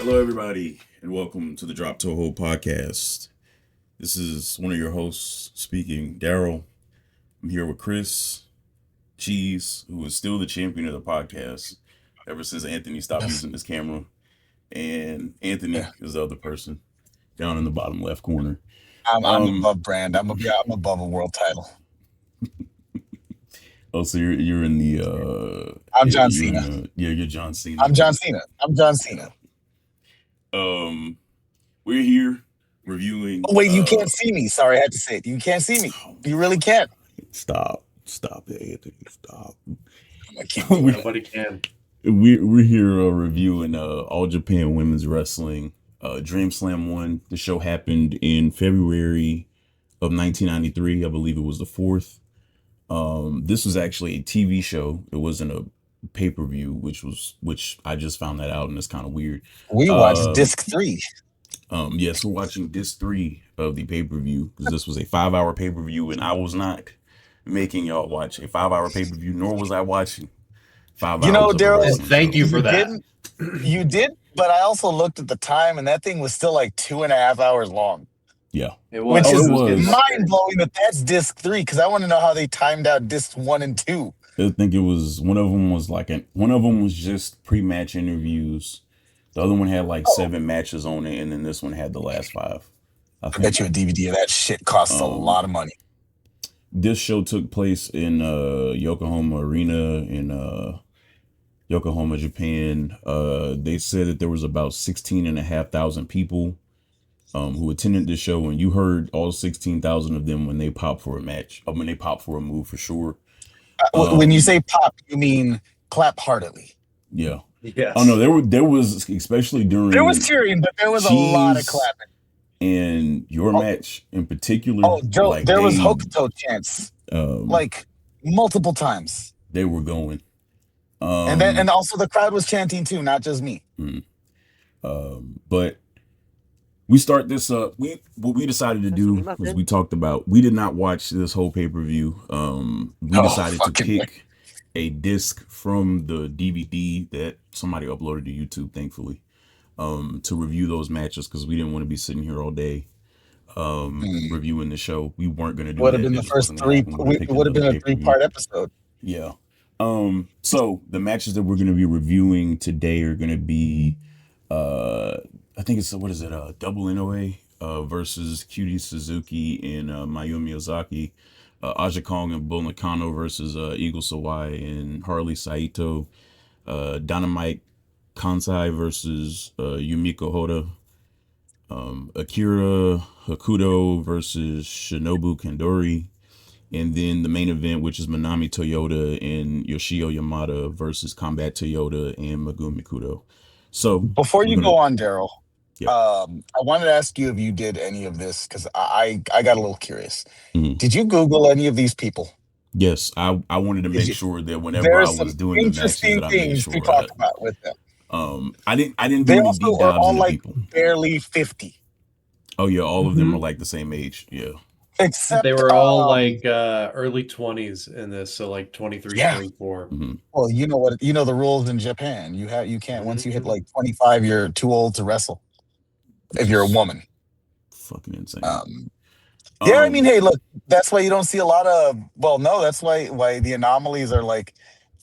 Hello, everybody, and welcome to the Drop to a Hole podcast. This is one of your hosts speaking, Darrell. I'm here with Chris Cheese, who is still the champion of the podcast ever since Anthony stopped using his camera. And Anthony is the other person down in the bottom left corner. I'm above brand. I'm above a world title. Oh, so you're in the I'm John Cena. You're John Cena. I'm John Cena. We're here reviewing. Oh, wait, you can't see me. Sorry, I had to say it. You can't see me. You really can't. Stop it, Anthony. Stop. Nobody can. We're here reviewing All Japan Women's Wrestling. Dream Slam 1. The show happened in February of 1993. I believe it was the 4th. This was actually a TV show. It wasn't a pay-per-view, which I just found that out, and it's kind of weird. We watched disc 3. Yes, we're watching disc 3 of the pay-per-view because this was a 5-hour pay-per-view, and I was not making y'all watch a 5-hour pay-per-view, nor was I watching 5 hours. Darrell, thank you for that. You did, but I also looked at the time, and that thing was still like 2.5 hours long. Yeah, it was. Which is mind blowing that's disc 3 because I want to know how they timed out disc 1 and 2. I think it was one of them was just pre-match interviews. The other one had like 7 matches on it, and then this one had the last 5. I bet you a DVD of that shit costs a lot of money. This show took place in Yokohama Arena in Yokohama, Japan. They said that there was about 16,500 people who attended the show, and you heard all 16,000 of them when they popped for a match. When they popped for a move, for sure. When you say pop, you mean clap heartily. Yeah. Yes. Oh no, there was especially during there was cheering, but there was a lot of clapping. And your match in particular. Oh, Joe, there was Hokuto chants like multiple times. They were going. And also the crowd was chanting too, not just me. But we start this what we decided to do was we talked about, we did not watch this whole pay-per-view. We decided to pick a disc from the DVD that somebody uploaded to YouTube, thankfully, to review those matches because we didn't want to be sitting here all day reviewing the show. We weren't going to do would have been the first 3. It would have been a 3-part episode. Yeah. So the matches that we're going to be reviewing today are going to be I think it's Double NOA versus Cutie Suzuki and Mayumi Ozaki, Aja Kong and Bull Nakano versus Eagle Sawai and Harley Saito, Dynamite Kansai versus Yumiko Hoda, Akira Hakuto versus Shinobu Kandori, and then the main event, which is Manami Toyota and Yoshio Yamada versus Combat Toyota and Megumi Kudo. So before you go on, Darrell, I wanted to ask you if you did any of this because I got a little curious. Did you Google any of these people? Yes, I wanted to make sure that whenever I was doing the matches that I made sure to talk about with them. I didn't do they any also deep are dives all into like people. Barely 50. Oh yeah, all of them are like the same age. Yeah. Except they were all like early 20s in this, so like 23, 24. Well, you know the rules in Japan. You can't once you hit like 25, you're too old to wrestle. If you're a woman. Fucking insane. I mean, hey, look, that's why you don't see a lot of that's why the anomalies are like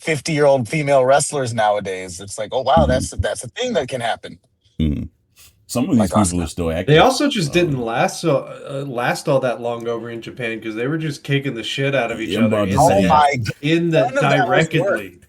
50-year-old female wrestlers nowadays. It's like, oh wow, that's a thing that can happen. Some of these people are still active. They also just didn't last all that long over in Japan because they were just kicking the shit out of each other in the direct lead.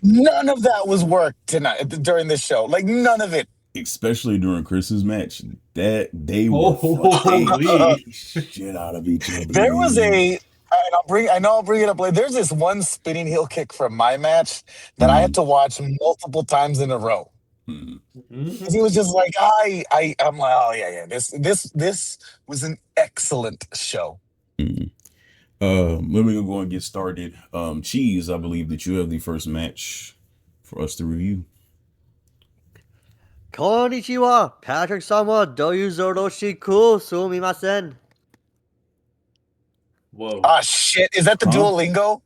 None of that was work tonight during this show. Like none of it. Especially during Chris's match, that they were fucking shit out of each other. There was I'll bring it up later. There's this one spinning heel kick from my match that I had to watch multiple times in a row. He was just like, I'm like, oh yeah. This was an excellent show. Let me go and get started. Cheese, I believe that you have the first match for us to review. Konnichiwa, Patrick-sama, doyu zoroshiku sumimasen. Whoa. Ah, shit. Is that the Duolingo?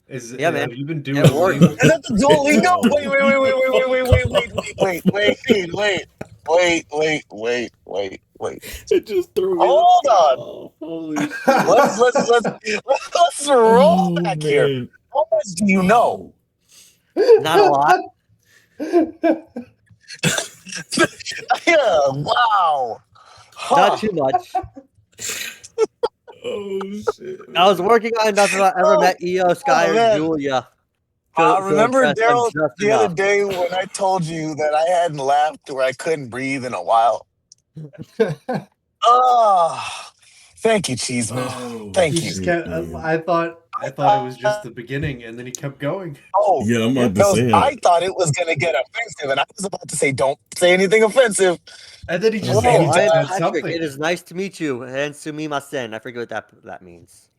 Man. Have you been doing Duolingo? Is that the Duolingo? Wait. It just threw me Hold on. off. Holy shit. Let's roll Oh back here. man. How much do you know? Not a lot. Yeah, wow. Not too much. Oh shit. I was working on enough if I ever met EO, Sky, or man. Julia. I to remember, impress them Darrell, just the other enough. day when I told you that I hadn't laughed or I couldn't breathe in a while. Oh, thank you, Cheeseman. Oh, Thank He you. just shit, kept. man. I thought it was just the beginning, and then he kept going. Oh, Yeah, I'm about to no, say I it. thought it was going to get offensive, and I was about to say, don't say anything offensive. And then he just Hello, I am said Patrick. something. It is nice to meet you. And sumimasen. I forget what that means.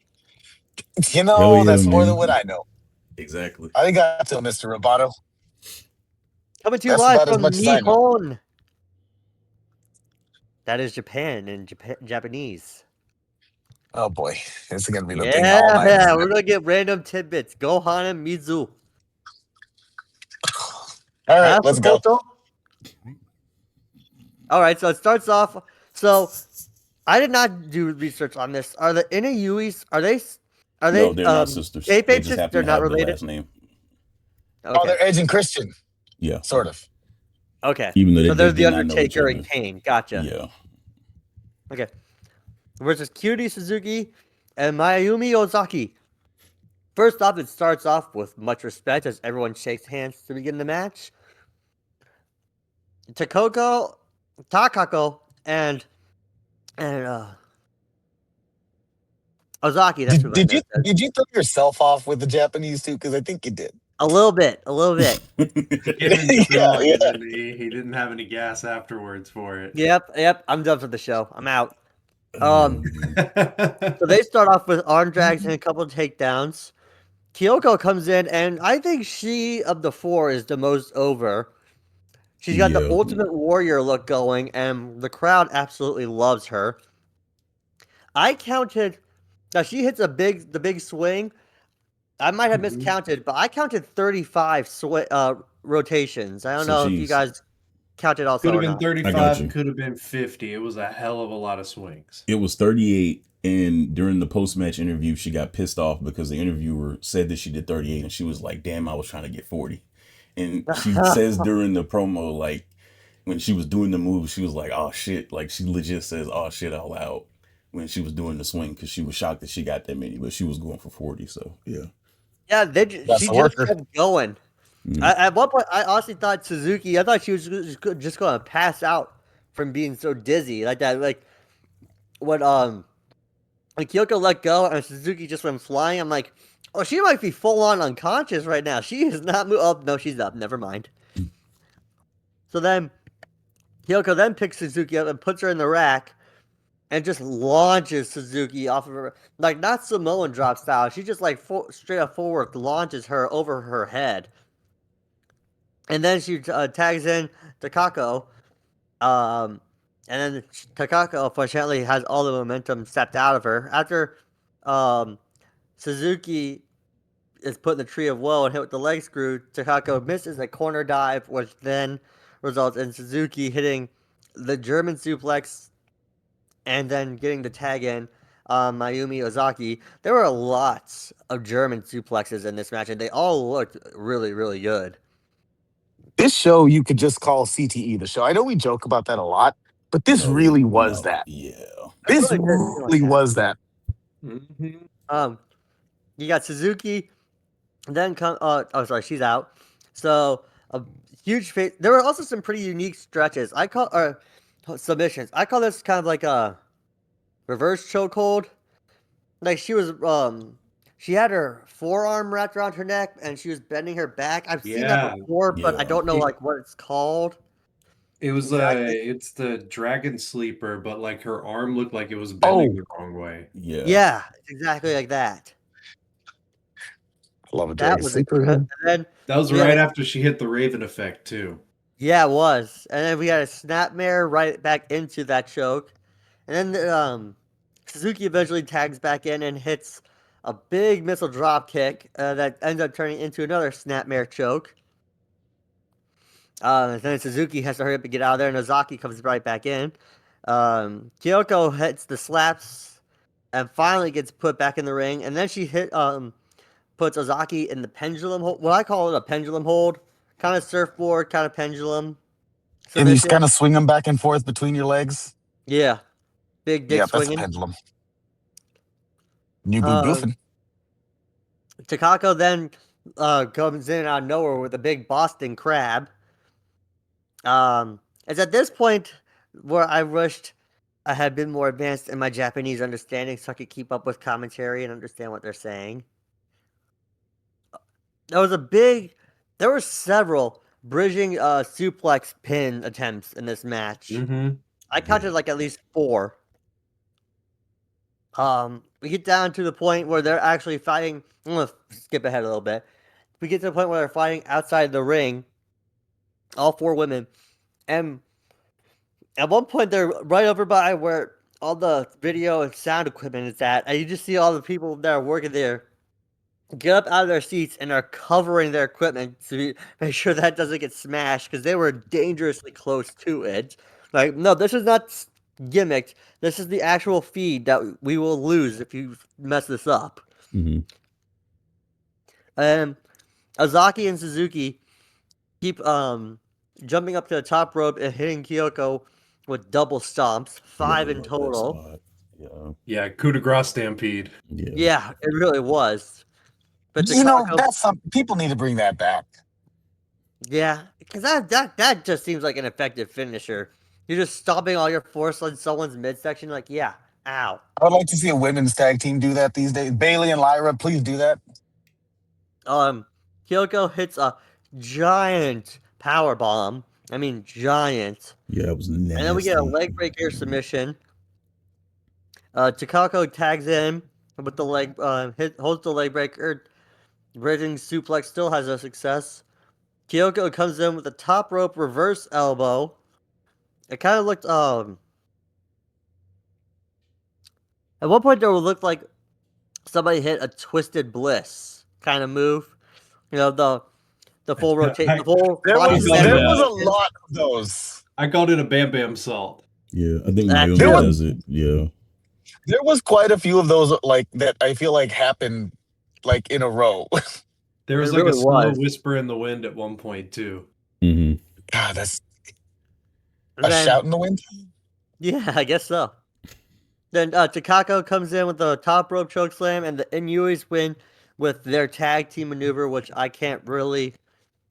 You Hell know, yeah, that's more than man. what I know. Exactly. I think I tell Mr. Roboto. Coming to you That's live about as from much as I know. Nihon. That is Japan in Japanese. Oh boy, this is gonna be the thing all night. Yeah, Isn't we're it? gonna get random tidbits. Gohan and Mizu. All right, let's go. All right, so it starts off. So I did not do research on this. Are the Inuyuis? Are they? No, they're not sisters. They Ape just happen They're to not have the related. last name. Oh, Okay. they're Edge and Christian, Yeah. sort of. Okay. Even though So they they're the did not know each Undertaker other. and Kane. Gotcha. Yeah. Okay. Versus Cutie Suzuki and Mayumi Ozaki. First off, it starts off with much respect as everyone shakes hands to begin the match. Takako, and Ozaki. That's what Did that says. you throw yourself off with the Japanese too? Because I think you did. A little bit. Getting Yeah, drunk, yeah. and then he didn't have any gas afterwards for it. Yep. I'm done for the show. I'm out. Oh, So they start off with arm drags and a couple of takedowns. Kyoko comes in, and I think she of the four is the most over. She's got the yeah. ultimate warrior look going, and the crowd absolutely loves her. I counted. Now she hits the big swing. I might have miscounted, but I counted 35 rotations. I don't So know if you she's guys counted also Could have or been not. I got 35, you. could have been 50. It was a hell of a lot of swings. It was 38, and during the post-match interview, she got pissed off because the interviewer said that she did 38, and she was like, "Damn, I was trying to get 40." And she says during the promo, like when she was doing the move, she was like, "Oh shit!" Like she legit says, "Oh shit" out loud when she was doing the swing because she was shocked that she got that many, but she was going for 40. So yeah. Yeah, That's she the just worker. kept going. Mhm. At one point, I honestly thought Suzuki. I thought she was just going to pass out from being so dizzy like that. Like when Kyoko let go and Suzuki just went flying. I'm like, oh, she might be full on unconscious right now. She is not moving. Oh no, she's up. Never mind. So then Kyoko then picks Suzuki up and puts her in the rack and just launches Suzuki off of her, like not Samoan drop style. She just like straight up forward launches her over her head. And then she tags in Takako. And then Takako, unfortunately, has all the momentum stepped out of her. After Suzuki is put in the tree of woe and hit with the leg screw, Takako misses a corner dive, which then results in Suzuki hitting the German suplex and then getting the tag in Mayumi Ozaki. There were lots of German suplexes in this match, and they all looked really, really good. This show you could just call CTE the show. I know we joke about that a lot, but this really was that. Yeah. This It really did feel like really that. was that. Mm-hmm. You got Suzuki, then come. Oh, sorry, she's out. So a huge face. There were also some pretty unique stretches. I call submissions. I call this kind of like a reverse chokehold. Like she was she had her forearm wrapped around her neck and she was bending her back. I've seen that before, but I don't know like what it's called. It was Exactly. it's the dragon sleeper, but like her arm looked like it was bending the wrong way. Yeah. Yeah, it's exactly like that. I love a That dragon was sleeper. and then That was right after she hit the Raven effect too. yeah, it was. And then we had a snapmare right back into that choke. And then Suzuki eventually tags back in and hits a big missile drop kick that ends up turning into another snapmare choke. Then Suzuki has to hurry up and get out of there, and Ozaki comes right back in. Kyoko hits the slaps and finally gets put back in the ring, and then she puts Ozaki in the pendulum hold. Well, I call it a pendulum hold, kind of surfboard, kind of pendulum. And you kind of swing them back and forth between your legs. Yeah, big dick swinging. That's a pendulum. New boot goofing. Takako then comes in out of nowhere with a big Boston Crab. It's at this point where I wished I had been more advanced in my Japanese understanding so I could keep up with commentary and understand what they're saying. There were several bridging suplex pin attempts in this match. Mm-hmm. I counted like at least 4. We get down to the point where they're actually fighting. I'm gonna skip ahead a little bit. We get to the point where they're fighting outside the ring, all 4 women, and at one point they're right over by where all the video and sound equipment is at, and you just see all the people that are working there get up out of their seats and are covering their equipment to make sure that doesn't get smashed because they were dangerously close to it. Like, no, this is not gimmicked. This is the actual feed that we will lose if you mess this up. Mm-hmm. And Ozaki and Suzuki keep jumping up to the top rope and hitting Kyoko with double stomps, 5 in total. Yeah, coup de grace stampede. Yeah, it really was. But that's something people need to bring that back. Yeah, because that just seems like an effective finisher. You're just stomping all your force on someone's midsection, like, yeah, ow. I would like to see a women's tag team do that these days. Bailey and Lyra, please do that. Kyoko hits a giant power bomb. I mean, giant. Yeah, it was nasty. And then we get a leg breaker submission. Takako tags in with the leg, holds the leg breaker. Bridging suplex still has a success. Kyoko comes in with a top rope reverse elbow. It kind of looked, at one point there would look like somebody hit a twisted bliss kind of move. You know, the full rotation, the full. There was a lot of those. I called it a Bam Bam Salt. Yeah, I think Naomi does it. Yeah. There was quite a few of those like that I feel like happened like in a row. There was like a slow whisper in the wind at one point too. Mm-hmm. God, that's a shout in the wind? Yeah, I guess so. Then Takako comes in with the top rope choke slam, and the Inuits win with their tag team maneuver, which I can't really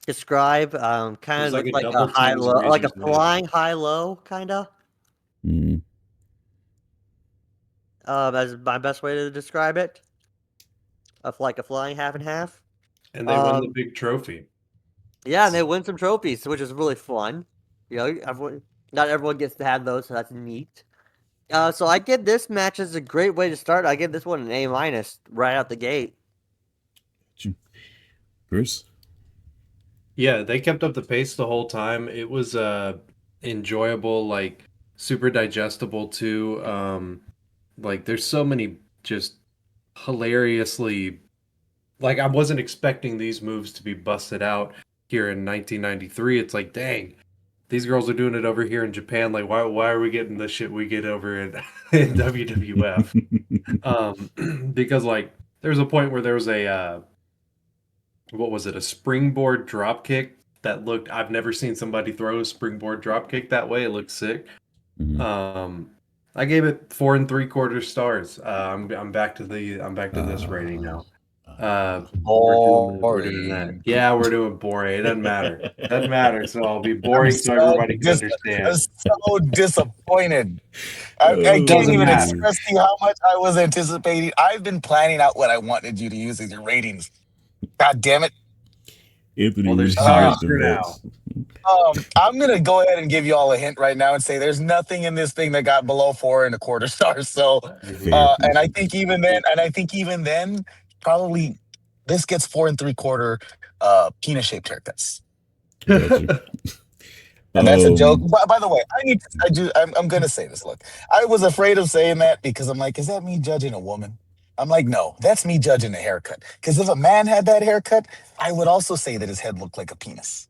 describe. Kind of like a high low, like a flying high low, kind of. Mm-hmm. That's my best way to describe it. Of like a flying half and half. And they win the big trophy. Yeah, and they win some trophies, which is really fun. You know, not everyone gets to have those, so that's neat. So I give this match as a great way to start. I give this one an A- right out the gate. Bruce? Yeah, they kept up the pace the whole time. It was enjoyable, like super digestible too. Like there's so many just hilariously, like I wasn't expecting these moves to be busted out here in 1993. It's like, dang, these girls are doing it over here in Japan. Like, why are we getting the shit we get over in WWF? Because like there was a point where there was a what was it, a springboard drop kick that looked, I've never seen somebody throw a springboard drop kick that way. It looked sick. Mm-hmm. I gave it 4 3/4 stars. I'm back to this rating now. We're doing that. Yeah, we're doing boring. It doesn't matter. It doesn't matter. So I'll be boring so everybody can understand. I'm so disappointed. I can't even express to you how much I was anticipating. I've been planning out what I wanted you to use as your ratings. God damn it. Anthony, there's stars now. I'm gonna go ahead and give you all a hint right now and say there's nothing in this thing that got below 4 1/4 stars. So, and I think even then, probably this gets 4 3/4 penis-shaped haircuts. Gotcha. And that's a joke. By the way, I'm gonna say this. Look, I was afraid of saying that because I'm like, is that me judging a woman? I'm like, no, that's me judging a haircut. Because if a man had that haircut, I would also say that his head looked like a penis.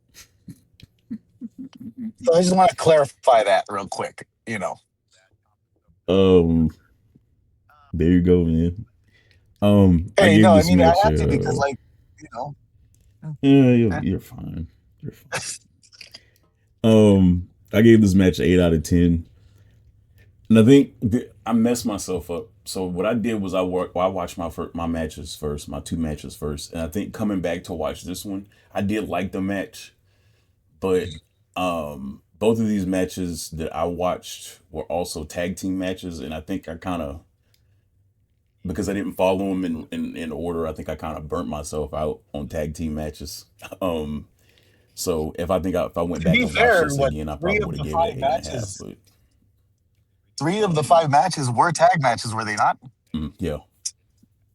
So I just want to clarify that real quick. There you go, man. I Hey, gave no, I this mean I match have to because, like, you know, yeah, eh. you're fine. You're fine. I gave this match 8 out of 10. And I think I messed myself up. So what I did was I watched my matches first, my 2 matches first, and I think coming back to watch this one, I did like the match, but both of these matches that I watched were also tag team matches, and I think I kind of, because I didn't follow them in order, I think I kind of burnt myself out on tag team matches. Um, so if I went To back be and watched fair, this what again, I three probably of would have the gave it five an 8.5. matches? But Three of the um, 5 matches were tag matches, were they not? yeah,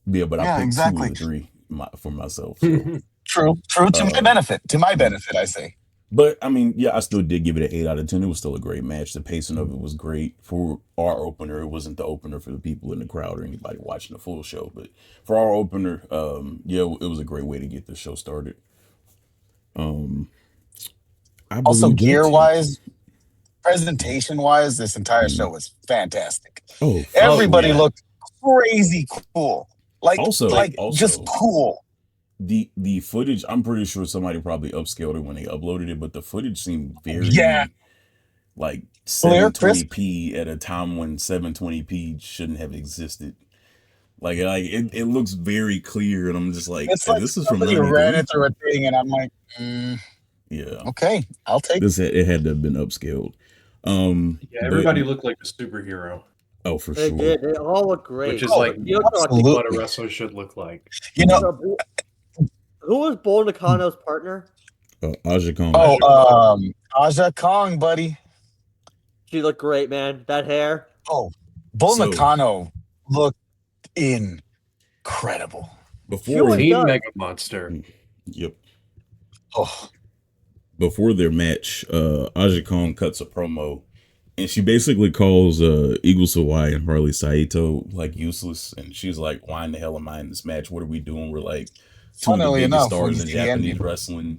yeah. But I Yeah, picked 2 of exactly. the 3 for myself. So True. To my uh, benefit. To my mm. benefit, I say. But I mean, yeah, I still did give it an 8 out of 10. It was still a great match. The pacing of it was great for our opener. It wasn't the opener for the people in the crowd or anybody watching the full show, but for our opener, yeah, it was a great way to get the show started. Um, I Also, believe gear that's it. wise, presentation wise, this entire Mm. show was fantastic. Oh, for Oh Everybody yeah. sure. looked crazy cool. Like, Also, like just cool. the footage. I'm pretty sure somebody probably upscaled it when they uploaded it, but the footage seemed Yeah, very like clear, crisp. 720p at a time when 720p shouldn't have existed. It looks very clear, and I'm just like, It's "Hey, like this is from somebody ran '93." it through a thing, and I'm like, Yeah, okay, I'll take it. it had to have been upscaled. Yeah, But everybody looked like a superhero, oh, for They sure. did. They all look which great. is Oh, like Yoko, I think, what a absolutely. wrestler should look like. You know, so, who was Bull Nakano's partner? Aja Kong. oh, Aja Kong. Aja Kong, buddy. She looked great, man. That hair. Oh, Bull So Nakano looked incredible. She before, always Team does. Mega Monster. yep, Oh, before their match, Aja Kong cuts a promo, and she basically calls Eagle Sawai and Harley Saito like useless, and she's like, "Why in the hell am I in this match? What are we doing? We're like 2 of the funnily biggest enough, when stars you in see the Japanese ending, wrestling.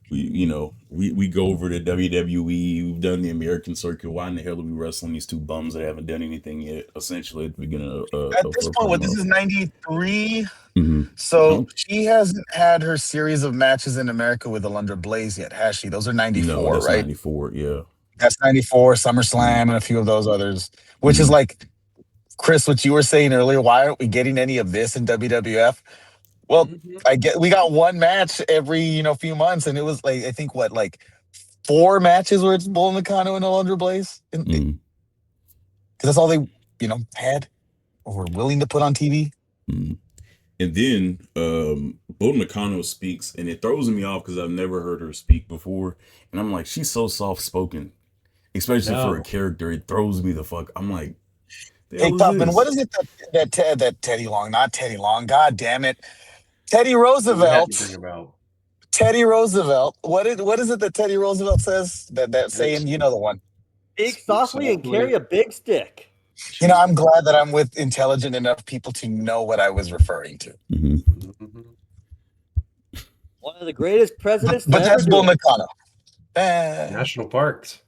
We go over to WWE. We've done the American circuit. Why in the hell are we wrestling these 2 bums that haven't done anything yet?" Essentially, at the beginning at of this her point, what this promo. is 93. Mm-hmm. So No, she hasn't had her series of matches in America with Alundra Blaze yet, has she? Those are no, 94, that's right? 94. Yeah. That's 94, SummerSlam, Mm-hmm. and a few of those others, which is Mm-hmm. like, Chris, what you were saying earlier, why aren't we getting any of this in WWF? Well, Mhm. we got one match every, few months, and it was like, I think what, like 4 matches where it's Bull Nakano and Alundra Blaze? Because Mm-hmm. that's all they, had or were willing to put on TV. Mm-hmm. And then Bo Nakano speaks, and it throws me off because I've never heard her speak before. And I'm like, she's so soft spoken, especially for a No. character. It throws me the fuck. I'm like, the Hey, hell is Tuffman, what this? is it that Teddy Long, not Teddy Long, God damn it, Teddy We had to bring Roosevelt, him out. Teddy Roosevelt. What is it that Teddy Roosevelt says? That saying, you know the one. Speak softly and carry a big stick. I'm glad that I'm with intelligent enough people to know what I was referring to. Mm-hmm. Mhm. One of the greatest presidents But to ever that's do Bull it. Nakano. National parks.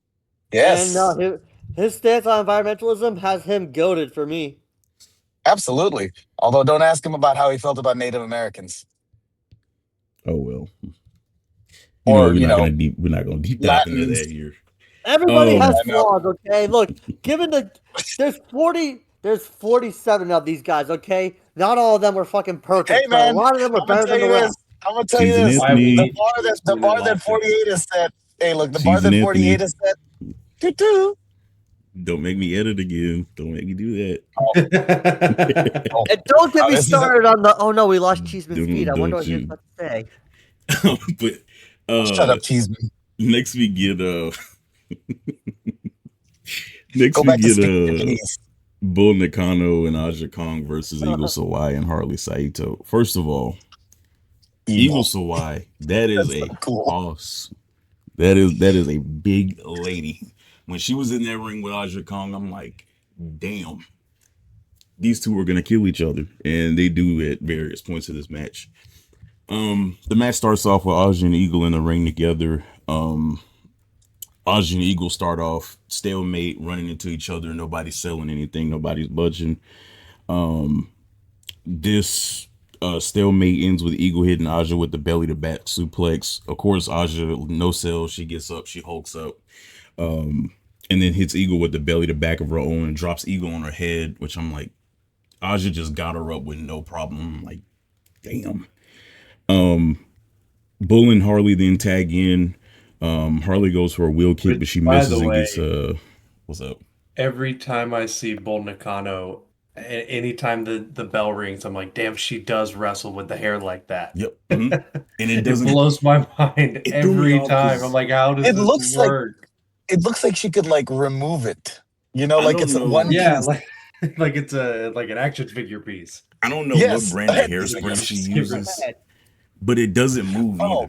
Yes, And his stance on environmentalism has him goaded for me. absolutely. Although don't ask him about how he felt about Native Americans Oh well. or, We're not gonna deep dive into Latins. that here. Everybody has I know. flaws, okay? Look, there's 47 of these guys, okay? Not all of them were fucking perfect, Hey, but a man, lot of them were I'm gonna better tell than the you rest. this. I'm gonna tell you Season this. Anthony. The bar that 48 is set. Hey, look, the bar Season that Anthony. 48 is set. Doo-doo. Don't make me edit again. Don't make me do that. Oh, And don't get me this is a- started on the, oh no, we lost Cheeseman's Don't- feet. I wonder don't what he was you. about to say. But shut up, Cheeseman. next we get Go back to speaking Japanese. Bull Nakano and Aja Kong versus Eagle Sawai and Harley Saito. First of all, Eagle Sawai, that is That's a so cool. boss. That is a big lady. When she was in that ring with Aja Kong, I'm like, damn, these two are gonna kill each other, and they do at various points of this match. The match starts off with Aja and Eagle in the ring together. Aja and Eagle start off stalemate, running into each other. Nobody's selling anything. Nobody's budging. This stalemate ends with Eagle hitting Aja with the belly to back suplex. Of course, Aja no sell. She gets up. She hulks up. And then hits Eagle with the belly to back of her own and drops Eagle on her head, which I'm like, Aja just got her up with no problem. I'm like, damn. Bull and Harley then tag in. Harley goes for a wheel kick, but she By misses the and way, gets what's up? Every time I see Bull Nakano, anytime the bell rings, I'm like, damn, she does wrestle with the hair like that. Yep. And it It doesn't blows my mind It threw me every off time. 'cause I'm like, how does It this looks like work? it looks like she could like remove it. You know, I like don't it's know. one Yeah, piece. like it's like an action figure piece. I don't know Yes. what brand of Like, hairspray she Yes. uses, but it doesn't move Oh,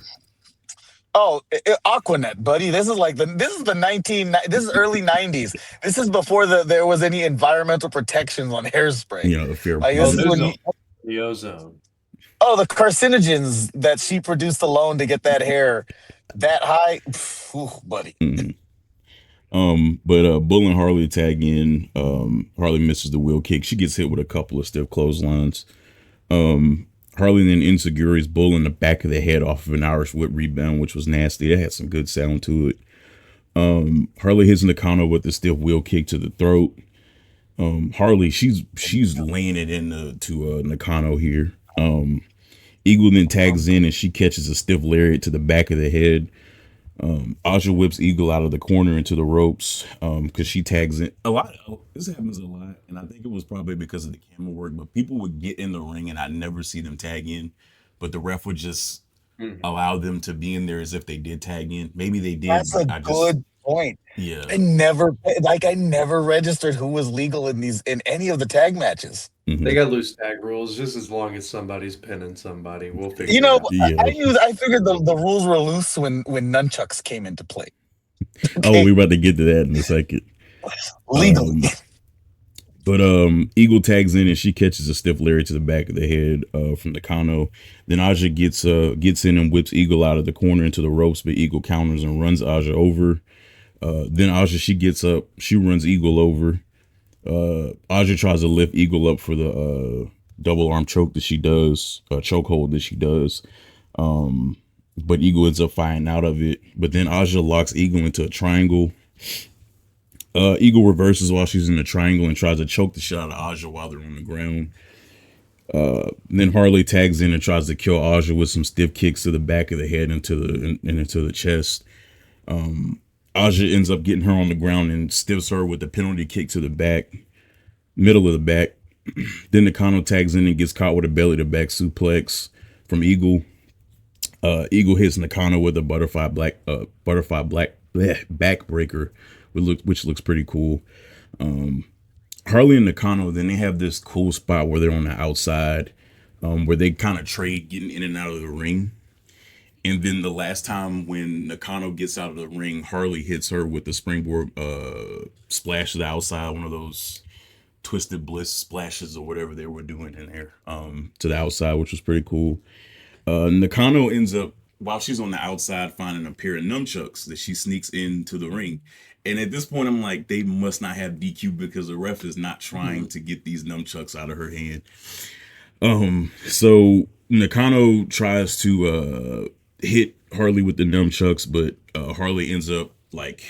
either. Aquanet, buddy. This is like this is the 19 this is early 90s. This is before there was any environmental protections on hairspray. You know, a fair Like Oh, this is point. when you the ozone. the carcinogens that she produced alone to get that hair that high. Ooh, buddy. Mhm. But Bull and Harley tag in. Harley misses the wheel kick. She gets hit with a couple of stiff clotheslines. Harley then insecures Bull in the back of the head off of an Irish whip rebound, which was nasty. It had some good sound to it. Harley hits Nakano with the stiff wheel kick to the throat. Harley, she's laying it into Nakano here. Eagle then tags in and she catches a stiff lariat to the back of the head. Aja whips Eagle out of the corner into the ropes because she tags in a lot. This happens a lot, and I think it was probably because of the camera work. But people would get in the ring, and I'd never see them tag in, but the ref would just allow them to be in there as if they did tag in. Maybe they did. That's a But I just good point. yeah. I never registered who was legal in any of the tag matches. They got loose tag rules. Just as long as somebody's pinning somebody, we'll figure You it know, out. Yeah. I figured the rules were loose when nunchucks came into play. Oh, we're about to get to that in a second. Legally. But Eagle tags in and she catches a stiff lariat to the back of the head from Nakano. Then Aja gets in and whips Eagle out of the corner into the ropes, but Eagle counters and runs Aja over. Then Aja, she gets up, she runs Eagle over. Aja tries to lift Eagle up for the double arm choke that she does, chokehold that she does. But Eagle ends up fighting out of it. But then Aja locks Eagle into a triangle. Eagle reverses while she's in the triangle and tries to choke the shit out of Aja while they're on the ground. Then Harley tags in and tries to kill Aja with some stiff kicks to the back of the head and into the chest. Aja ends up getting her on the ground and stiffs her with a penalty kick to the back, middle of the back. Then Nakano tags in and gets caught with a belly to back suplex from Eagle. Eagle hits Nakano with a butterfly backbreaker, which looks pretty cool. Harley and Nakano, then they have this cool spot where they're on the outside, where they kind of trade getting in and out of the ring. And then the last time when Nakano gets out of the ring, Harley hits her with the springboard splash to the outside, one of those twisted bliss splashes or whatever they were doing in there to the outside, which was pretty cool. Nakano ends up, while she's on the outside, finding a pair of nunchucks that she sneaks into the ring. And at this point, I'm like, they must not have DQ because the ref is not trying to get these nunchucks out of her hand. So Nakano tries to hit Harley with the nunchucks, but Harley ends up like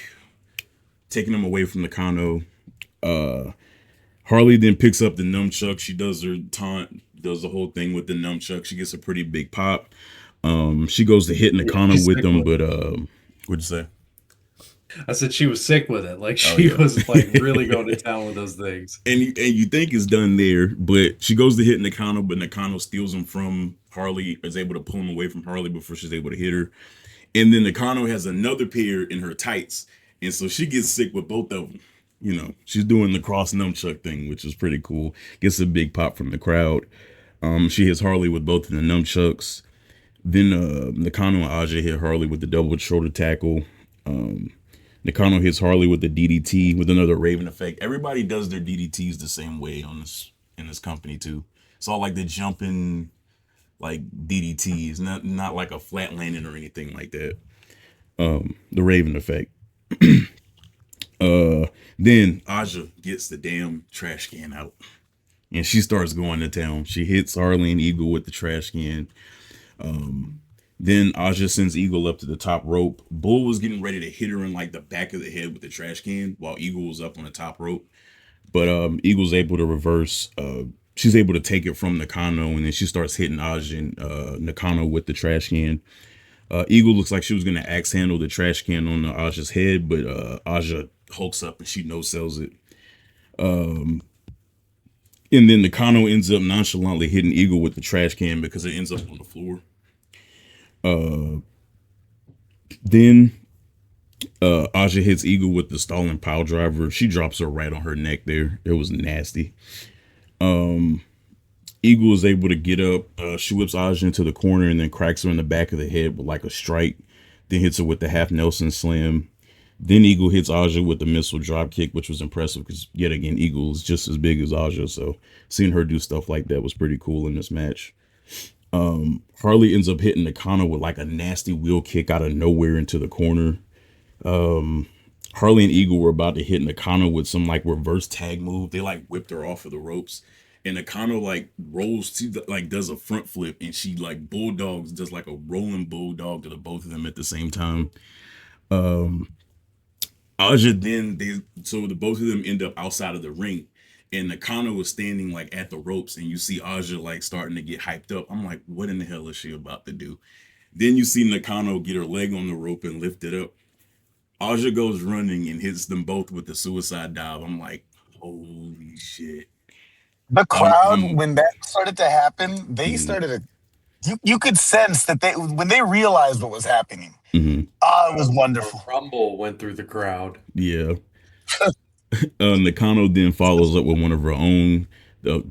taking them away from Nakano. Harley then picks up the nunchuck. She does her taunt, does the whole thing with the nunchuck. She gets a pretty big pop. She goes to hit Nakano with them, but what'd you say? I said she was sick with it. Like she was like really going to town with those things. And you think it's done there, but she goes to hit Nakano, but Nakano steals him from Harley, is able to pull him away from Harley before she's able to hit her. And then Nakano has another pair in her tights, and so she gets sick with both of them. You know, she's doing the cross nunchuck thing, which is pretty cool. Gets a big pop from the crowd. She hits Harley with both of the nunchucks. Then Nakano and Aja hit Harley with the double shoulder tackle. Nakano hits Harley with the DDT with another Raven effect. Everybody does their DDTs the same way in this company too. It's all like the jumping like DDTs, not like a flat landing or anything like that. The Raven effect. Then Aja gets the damn trash can out and she starts going to town. She hits Harley and Eagle with the trash can. Then Aja sends Eagle up to the top rope. Bull was getting ready to hit her in like the back of the head with the trash can while Eagle was up on the top rope. But Eagle's able to reverse. She's able to take it from Nakano, and then she starts hitting Aja and Nakano with the trash can. Eagle looks like she was gonna axe handle the trash can on Aja's head, but Aja hulks up and she no sells it. And then Nakano ends up nonchalantly hitting Eagle with the trash can because it ends up on the floor. Then Aja hits Eagle with the stalling pile driver. She drops her right on her neck there. It was nasty. Eagle is able to get up. She whips Aja into the corner and then cracks her in the back of the head with like a strike. Then hits her with the half Nelson slam. Then Eagle hits Aja with the missile drop kick, which was impressive because yet again, Eagle is just as big as Aja. So seeing her do stuff like that was pretty cool in this match. Harley ends up hitting Nakano with like a nasty wheel kick out of nowhere into the corner. Harley and Eagle were about to hit Nakano with some like reverse tag move. They like whipped her off of the ropes. And Nakano like rolls to the, like does a front flip and she like bulldogs, does like a rolling bulldog to the both of them at the same time. Aja then so the both of them end up outside of the ring and Nakano was standing like at the ropes and you see Aja like starting to get hyped up. I'm like, what in the hell is she about to do? Then you see Nakano get her leg on the rope and lift it up. Aja goes running and hits them both with the suicide dive. I'm like, holy shit. The crowd, when that started to happen, they Mhm. started to. You could sense that when they realized what was happening. Mhm. Oh, it was wonderful. A rumble went through the crowd. Yeah. Nakano then follows up with one of her own.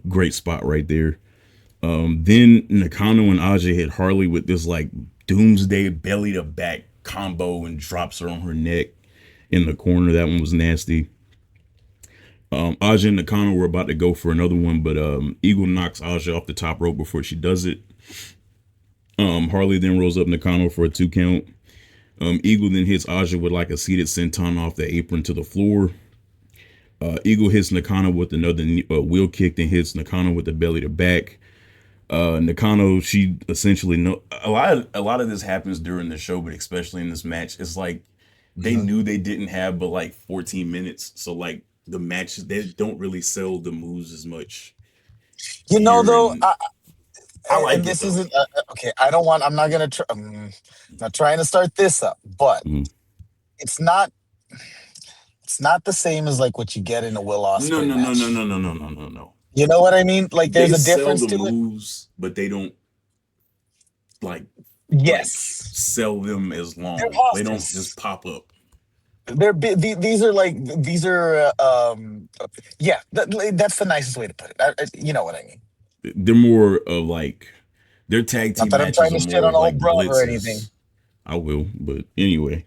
Great spot right there. Then Nakano and Aja hit Harley with this like doomsday belly to back combo and drops her on her neck in the corner. That one was nasty. Aja and Nakano were about to go for another one, but Eagle knocks Aja off the top rope before she does it. Harley then rolls up Nakano for a 2 count. Eagle then hits Aja with like a seated senton off the apron to the floor. Eagle hits Nakano with another wheel kick, then hits Nakano with the belly to back. Nakano, she essentially a lot of this happens during the show, but especially in this match, it's like they knew they didn't have but like 14 minutes, so like the matches they don't really sell the moves as much. You know, though, I like and this isn't okay. I don't want. I'm not gonna. I'm not trying to start this up, but it's not. It's not the same as like what you get in a Will Ospreay match. No. You know what I mean? Like there's a difference to it. Moves, but they don't like sell them as long. They don't just pop up. These are like yeah. That's the nicest way to put it. You know what I mean? They're more of like their tag team Not that I'm trying to matches shit are on more old like brother or blitzes. anything. I will, but anyway.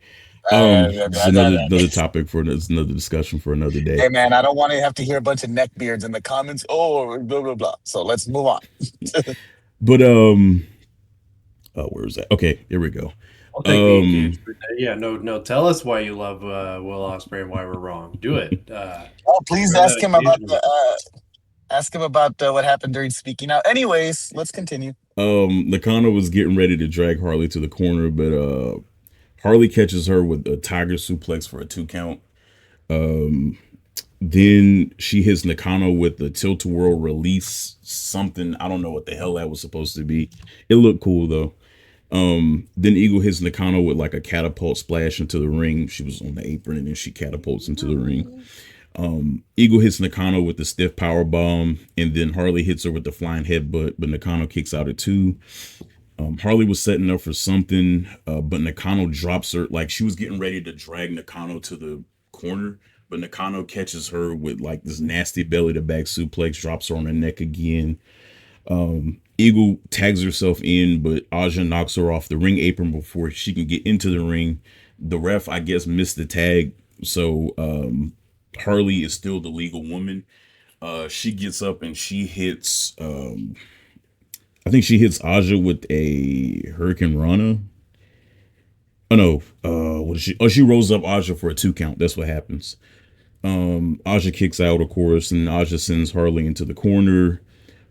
It's another topic for another discussion for another day. Hey man, I don't want to have to hear a bunch of neckbeards in the comments. Oh, blah blah blah. So let's move on. But where is that? Okay, here we go. I'll take the engagement. Yeah, no. Tell us why you love Will Ospreay and why we're wrong. Do it. Please ask him about what happened during speaking out. Anyways, let's continue. Nakano was getting ready to drag Harley to the corner, but Harley catches her with a tiger suplex for a 2 count. Then she hits Nakano with the tilt-a-whirl release something. I don't know what the hell that was supposed to be. It looked cool though. Then Eagle hits Nakano with like a catapult splash into the ring. She was on the apron and then she catapults into the ring. Eagle hits Nakano with the stiff power bomb, and then Harley hits her with the flying headbutt, but Nakano kicks out at 2. Harley was setting up for something, but Nakano drops her. Like she was getting ready to drag Nakano to the corner, but Nakano catches her with like this nasty belly to back suplex, drops her on her neck again. Eagle tags herself in, but Aja knocks her off the ring apron before she can get into the ring. The ref, I guess, missed the tag, so Harley is still the legal woman. She gets up and she hits I think she hits Aja with a Hurricane Rana. Oh no, what is she? Oh, she rolls up Aja for a 2 count. That's what happens. Aja kicks out, of course, and Aja sends Harley into the corner.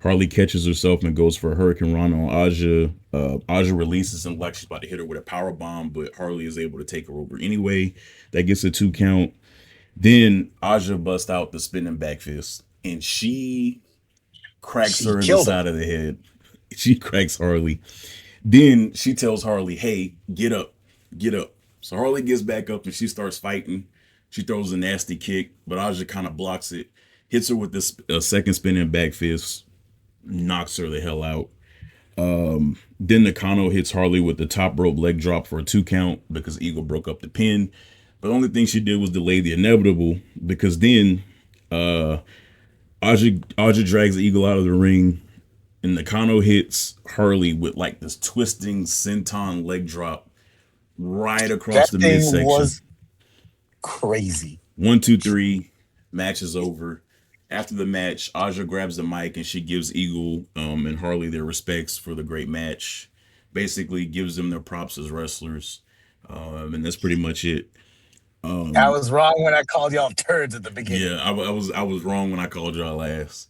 Harley catches herself and goes for a Hurricane Rana on Aja. Aja releases and like she's about to hit her with a power bomb, but Harley is able to take her over anyway. That gets a 2 count. Then Aja busts out the spinning back fist, and she cracks She her in the killed him. side of the head. She cracks Harley. Then she tells Harley, "Hey, get up, get up." So Harley gets back up and she starts fighting. She throws a nasty kick, but Aja kind of blocks it, hits her with this second spinning back fist, knocks her the hell out. Then Nakano hits Harley with the top rope leg drop for a 2 count because Eagle broke up the pin. But the only thing she did was delay the inevitable because then Aja drags Eagle out of the ring and Nakano hits Harley with like this twisting senton leg drop right across That the thing midsection. was crazy. 1, 2, 3, match is over. After the match, Aja grabs the mic and she gives Eagle and Harley their respects for the great match. Basically gives them their props as wrestlers. And that's pretty much it. I was wrong when I called y'all turds at the beginning. Yeah, I was wrong when I called y'all last.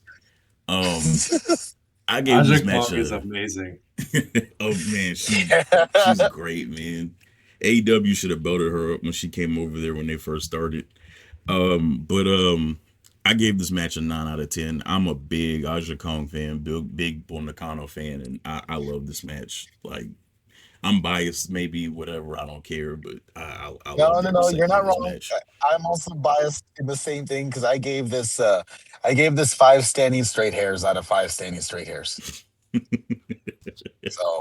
I gave Aja this match Kong is amazing. Oh man, she's great, man. AEW should have belted her up when she came over there when they first started. But I gave this match a 9 out of 10. I'm a big Aja Kong fan, big Bull Nakano fan, and I love this match. Like, I'm biased, maybe whatever. I don't care, but I love No, you're not this wrong. match. I'm also biased in the same thing because I gave this 5 standing straight hairs out of 5 standing straight hairs. So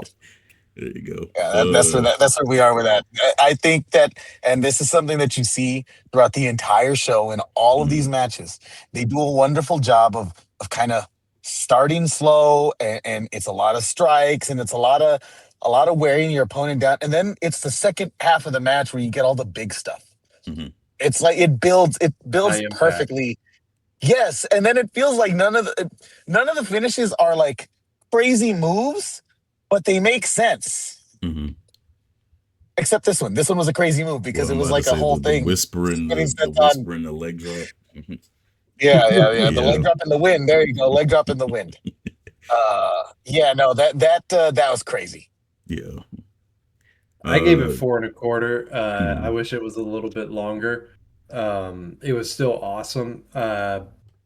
There you go. yeah, that's where we are with that. I think that, and this is something that you see throughout the entire show in all of these matches. They do a wonderful job of kind of starting slow, and it's a lot of strikes, and it's a lot of wearing your opponent down, and then it's the second half of the match where you get all the big stuff. It's like it builds perfectly. Yes, and then it feels like none of the finishes are like crazy moves, but they make sense. Except this one. This one was a crazy move because it was like a whole thing. The whispering, the leg drop. Yeah. The leg drop in the wind. There you go. Leg drop in the wind. That was crazy. Yeah. I gave it 4 1/4. I wish it was a little bit longer. It was still awesome.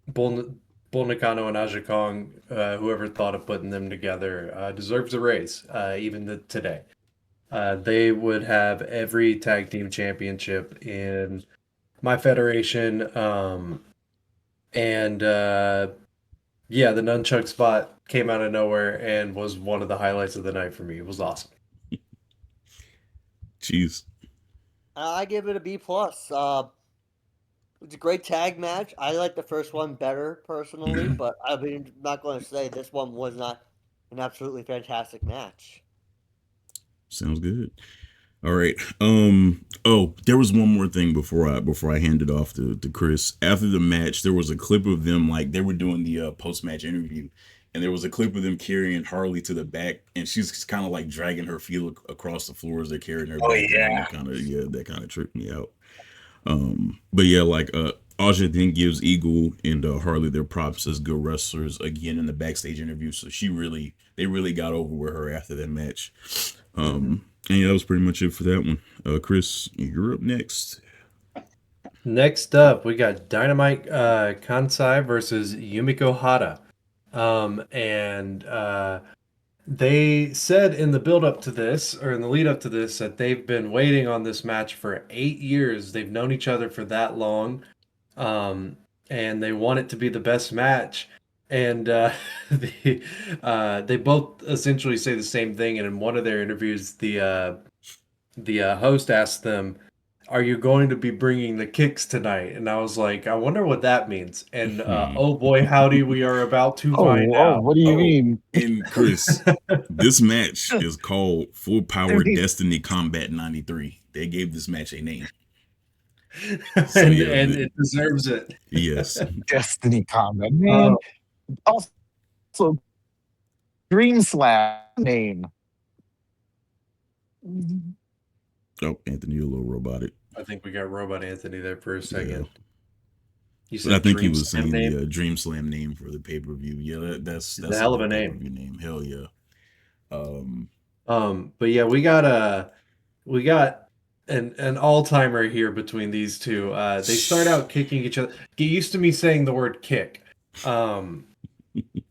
Bull Nakano and Aja Kong, whoever thought of putting them together, deserves a raise, even today. They would have every tag team championship in my federation. The nunchuck spot came out of nowhere and was one of the highlights of the night for me. It was awesome. Jeez. I give it a B+. It's a great tag match. I like the first one better personally, but I'm not going to say this one was not an absolutely fantastic match. Sounds good. All right. There was one more thing before I hand it off to Chris. After the match, there was a clip of them, like they were doing the post-match interview, and there was a clip of them carrying Harley to the back, and she's kind of like dragging her feet across the floor as they're carrying her back. Yeah. That kind of tripped me out. But yeah, like Aja then gives Eagle and Harley their props as good wrestlers again in the backstage interview. So they really got over with her after that match. And yeah, that was pretty much it for that one. Chris, you're up next. Next up, we got Dynamite Kansai versus Yumiko Hara. They said in the build up to this, or in the lead up to this, that they've been waiting on this match for 8 years. They've known each other for that long. And they want it to be the best match. And they both essentially say the same thing. And in one of their interviews, the host asked them, "Are you going to be bringing the kicks tonight?" And I was like, I wonder what that means. And oh boy, howdy, we are about to find out. What do you mean? And Chris, this match is called Full Power Destiny Combat 93. They gave this match a name. So, and it deserves it. Yes. Destiny Combat, man. Also, Dream Slam name. Oh, Anthony, a little robotic. I think we got Robot Anthony there for a second. Yeah. You But I said think he Dream was Slam saying name? the Dream Slam name for the pay per view. Yeah, that's It's a hell of a good name. pay-per-view name. Hell yeah. But yeah, we got an all-timer here between these two. They start out kicking each other. Get used to me saying the word kick.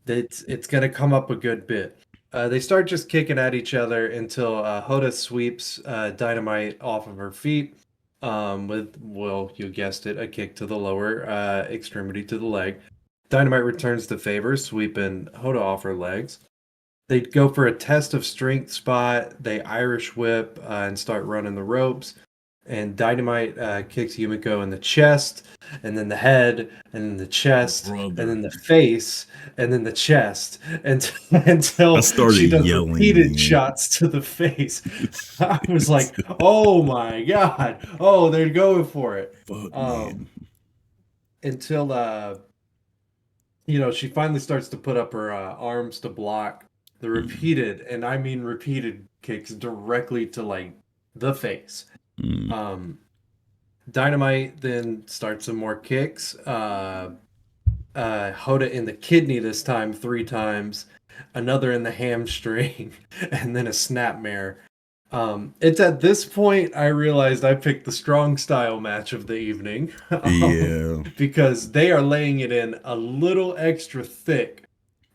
It's gonna come up a good bit. They start just kicking at each other until Hoda sweeps Dynamite off of her feet with, well, you guessed it, a kick to the lower extremity to the leg. Dynamite returns the favor, sweeping Hoda off her legs. They go for a test of strength spot. They Irish whip and start running the ropes. And Dynamite kicks Yumiko in the chest, and then the head, and then the chest, and then the face, and then the chest, until I started she does yelling, repeated man. shots to the face. I was like, "Oh my god! Oh, they're going for it!" Fuck, man. Until she finally starts to put up her arms to block the repeated, and I mean repeated, kicks directly to like the face. Dynamite then starts some more kicks. Hoda in the kidney this time 3 times, another in the hamstring, and then a snapmare. It's at this point I realized I picked the strong style match of the evening. Yeah. Because they are laying it in a little extra thick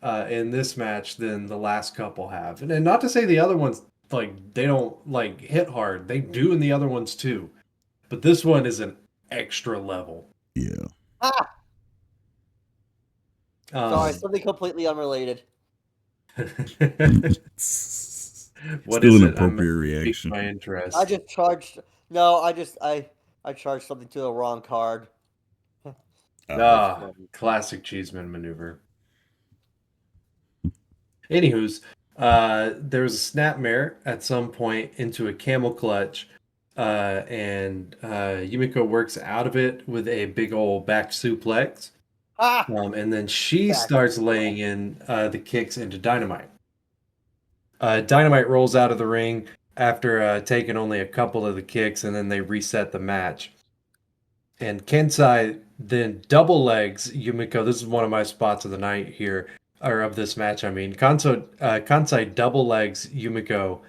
in this match than the last couple have. And not to say the other ones, like, they don't, like, hit hard. They do in the other ones, too. But this one is an extra level. Yeah. Sorry, something completely unrelated. What Still is an it? appropriate reaction. My interest. I just charged. No, I charged something to the wrong card. Classic Cheeseman maneuver. Anywho's, there was a snapmare at some point into a camel clutch, and Yumiko works out of it with a big old back suplex. And then she starts laying in the kicks into Dynamite. Dynamite rolls out of the ring after taking only a couple of the kicks, and then they reset the match. And Kensai then double legs Yumiko. This is one of my spots of the night here, or of this match, I mean. Kansai double legs Yumiko,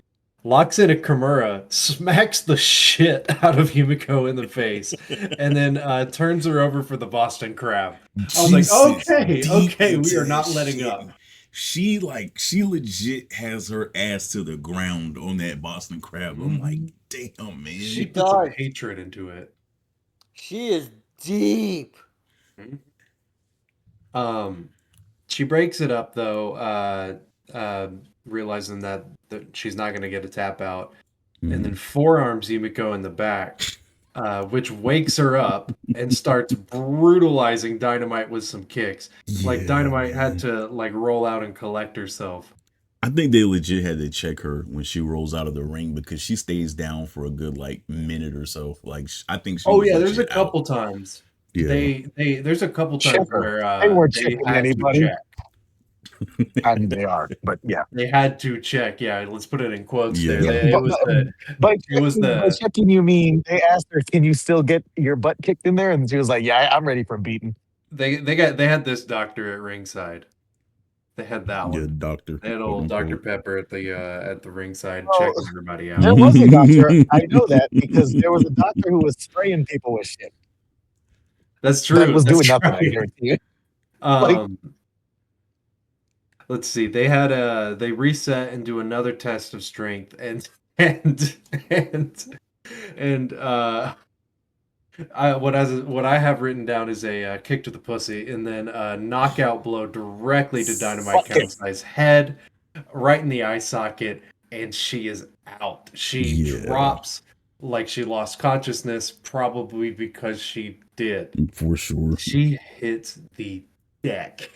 locks in a Kimura, smacks the shit out of Yumiko in the face, and then turns her over for the Boston Crab. I was like, okay, we are not letting up. She legit has her ass to the ground on that Boston Crab. I'm like, damn, man. She put some hatred into it. She is deep. She breaks it up though, realizing that she's not going to get a tap out, and then forearms Yumiko in the back, which wakes her up and starts brutalizing Dynamite with some kicks. Like Dynamite had to like roll out and collect herself. I think they legit had to check her when she rolls out of the ring because she stays down for a good like minute or so. Like I think. There's a couple times. Yeah. There's a couple times where they weren't checking anybody. I mean, they are, but yeah, they had to check. Yeah, let's put it in quotes there. By checking, you mean they asked her, "Can you still get your butt kicked in there?" And she was like, "Yeah, I'm ready for beating." They had this doctor at ringside. They had that one. Yeah, doctor. They had old Dr. Pepper at the ringside checking everybody out. There was a doctor. I know that because there was a doctor who was spraying people with shit. That's true. That was doing nothing. I guarantee you. Let's see. They reset and do another test of strength, and what I have written down is a kick to the pussy, and then a knockout blow directly to Dynamite Kansai's head, right in the eye socket, and she is out. She drops like she lost consciousness, probably because she did. For sure. She hits the deck.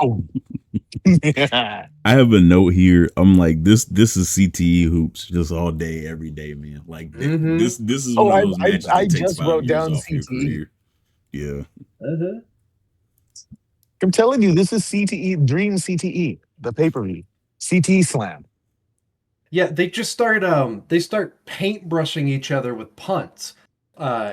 Oh. I have a note here. I'm like, this is CTE hoops just all day, every day, man. Like this is one of those matches I that takes just 5 wrote years down off your CTE. career. Yeah. I'm telling you, this is CTE, Dream CTE, the pay-per-view. CTE Slam. Yeah, they start paintbrushing each other with punts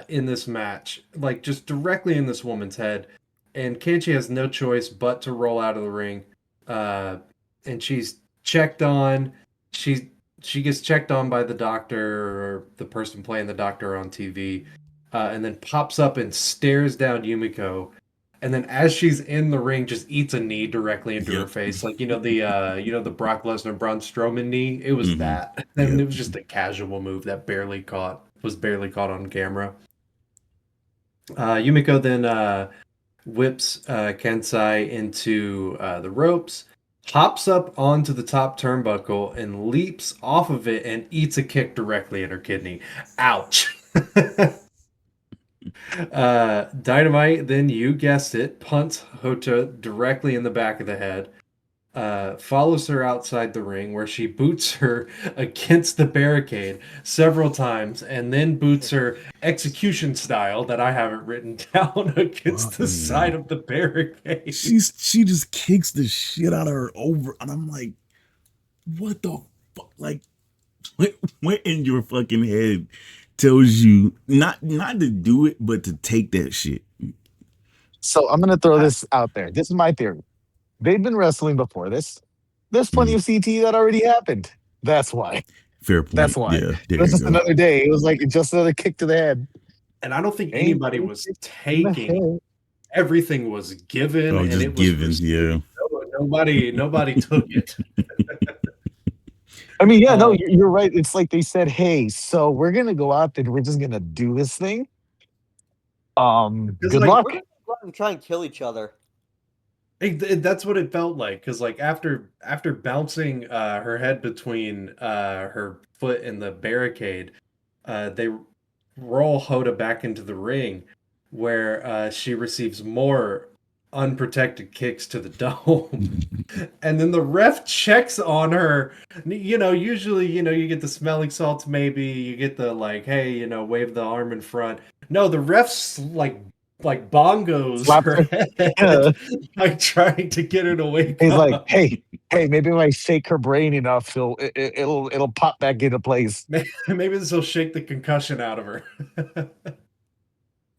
in this match, like just directly in this woman's head. And Keiichi has no choice but to roll out of the ring. Uh, and she's checked on. She she gets checked on by the doctor or the person playing the doctor on TV, and then pops up and stares down Yumiko. And then as she's in the ring, just eats a knee directly into her face, like the Brock Lesnar Braun Strowman knee. It was that, and it was just a casual move that was barely caught on camera. Yumiko then whips Kensai into the ropes, hops up onto the top turnbuckle, and leaps off of it and eats a kick directly in her kidney. Ouch. Dynamite, then you guessed it, punts Hota directly in the back of the head, follows her outside the ring where she boots her against the barricade several times and then boots her execution style that I haven't written down against the side of the barricade. She just kicks the shit out of her over, and I'm like, what the fuck? Like, what in your fucking head tells you not to do it, but to take that shit? So I'm gonna throw this out there. This is my theory. They've been wrestling before this. There's plenty of CT that already happened. That's why. Fair point. That's why. Yeah, it was just another day. It was like just another kick to the head. And I don't think anybody was taking. Everything was given, and it was given. Yeah. Nobody took it. I mean, yeah, no, you're right. It's like they said, "Hey, so we're gonna go out there. We're just gonna do this thing. Good luck." We're gonna go out and try and kill each other. That's what it felt like, because like after bouncing her head between her foot and the barricade, they roll Hoda back into the ring, where she receives more unprotected kicks to the dome, and then the ref checks on her. Usually, you get the smelling salts, maybe you get the like, hey, wave the arm in front. No, the ref's like bongos her head, like trying to get her to wake up. He's like, hey, maybe if I shake her brain enough, it'll pop back into place. Maybe this will shake the concussion out of her.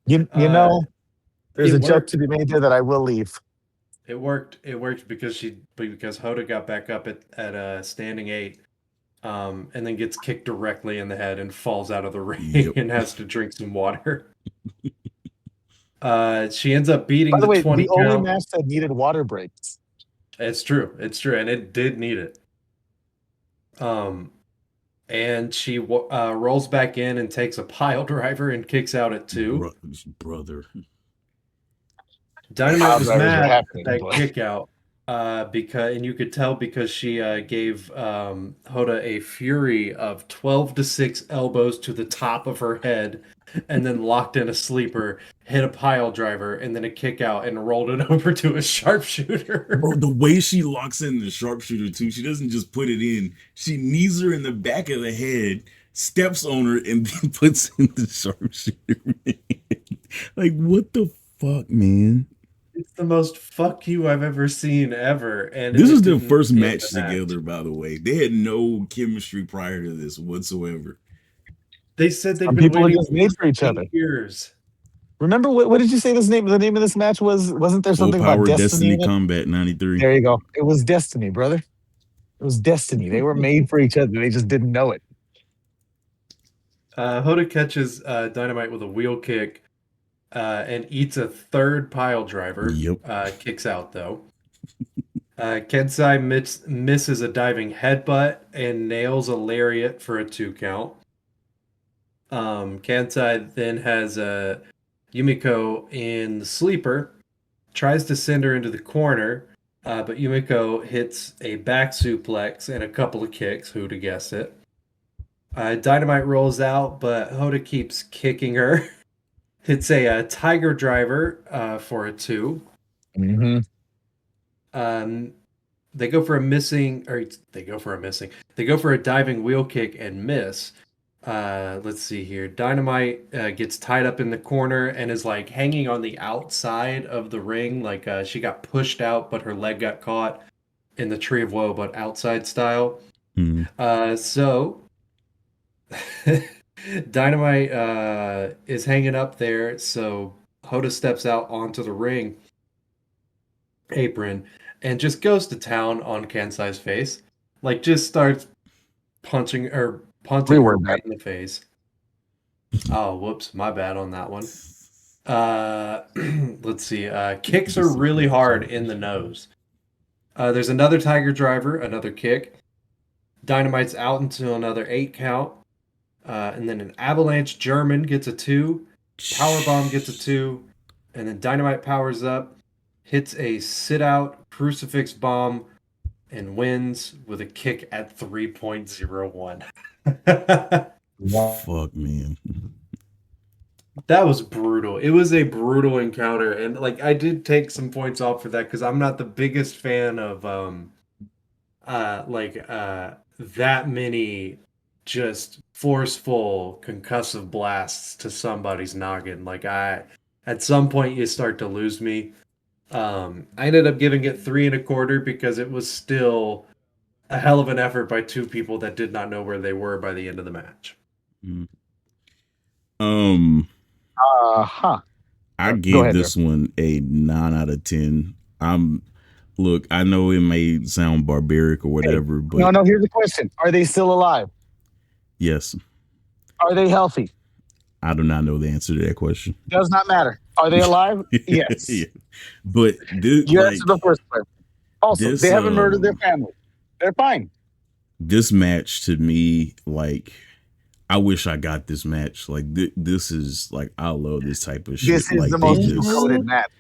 There's a joke to be made there that I will leave. It worked because Hoda got back up at standing 8, and then gets kicked directly in the head and falls out of the ring and has to drink some water. She ends up beating By the way, 20 the only match that needed water breaks. It's true, and it did need it. And she rolls back in and takes a pile driver and kicks out at 2. Brother. Dynamite was mad at that kick out, and you could tell because she gave Hoda a fury of 12-6 elbows to the top of her head, and then locked in a sleeper, hit a pile driver, and then a kick out, and rolled it over to a sharpshooter. Bro, the way she locks in the sharpshooter too, she doesn't just put it in. She knees her in the back of the head, steps on her, and then puts in the sharpshooter. Like, what the fuck, man? It's the most fuck you I've ever seen ever. And this is their first match together, by the way. They had no chemistry prior to this whatsoever. They said they've been waiting made for each other. Years. Remember what did you say the name of this match was? Wasn't there something about Destiny Combat 93? There you go. It was Destiny, brother. It was Destiny. They were made for each other. They just didn't know it. Hoda catches Dynamite with a wheel kick and eats a third pile driver. Yep. Kicks out though. Kensai misses a diving headbutt and nails a lariat for a 2 count. Kensai then has Yumiko in the sleeper, tries to send her into the corner, but Yumiko hits a back suplex and a couple of kicks. Who'd have guessed it? Dynamite rolls out, but Hoda keeps kicking her. Hits a tiger driver for a 2. Mm-hmm. They go for a diving wheel kick and miss. Let's see here. Dynamite gets tied up in the corner and is like hanging on the outside of the ring, like she got pushed out, but her leg got caught in the Tree of Woe, but outside style. So Dynamite is hanging up there, so Hoda steps out onto the ring apron and just goes to town on Kansai's face. Like, just starts punching her Reword right that. in the face. Oh, whoops, my bad on that one. Let's see. Kicks her really hard in the nose. There's another Tiger Driver, another kick. Dynamite's out into another 8 count. And then an Avalanche German gets a 2. Powerbomb gets a 2. And then Dynamite powers up, hits a sit-out crucifix bomb, and wins with a kick at 3.01. Fuck, man. That was brutal. It was a brutal encounter, and like I did take some points off for that because I'm not the biggest fan of that many just forceful concussive blasts to somebody's noggin. Like at some point you start to lose me. I ended up giving it 3.25 because it was still a hell of an effort by two people that did not know where they were by the end of the match. I gave this one a 9 out of 10. Look, I know it may sound barbaric or whatever, but No, here's the question. Are they still alive? yes. Are they healthy? I do not know the answer to that question. Does not matter. Are they alive? Yes. Yeah. But You answered the first question. Also, they haven't murdered their family. They're fine. This match to me, like, I wish I got this match. Like, this is like, I love this type of shit. This is like, the most coded match.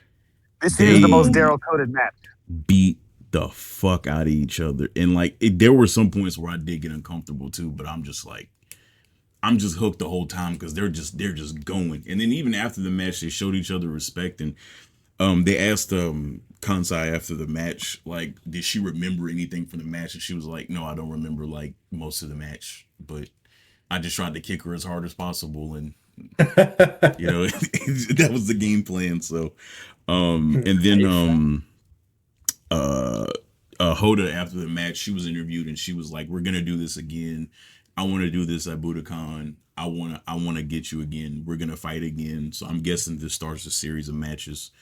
This is the most Darrell coded match. Beat the fuck out of each other, and like, there were some points where I did get uncomfortable too. But I'm just hooked the whole time because they're just going. And then even after the match, they showed each other respect. And they asked Kansai after the match, like, did she remember anything from the match? And she was like, no, I don't remember like most of the match, but I just tried to kick her as hard as possible, and that was the game plan. So and then Hoda, after the match, she was interviewed and she was like, we're gonna do this again. I want to do this at Budokan. I want to get you again. We're gonna fight again. So I'm guessing this starts a series of matches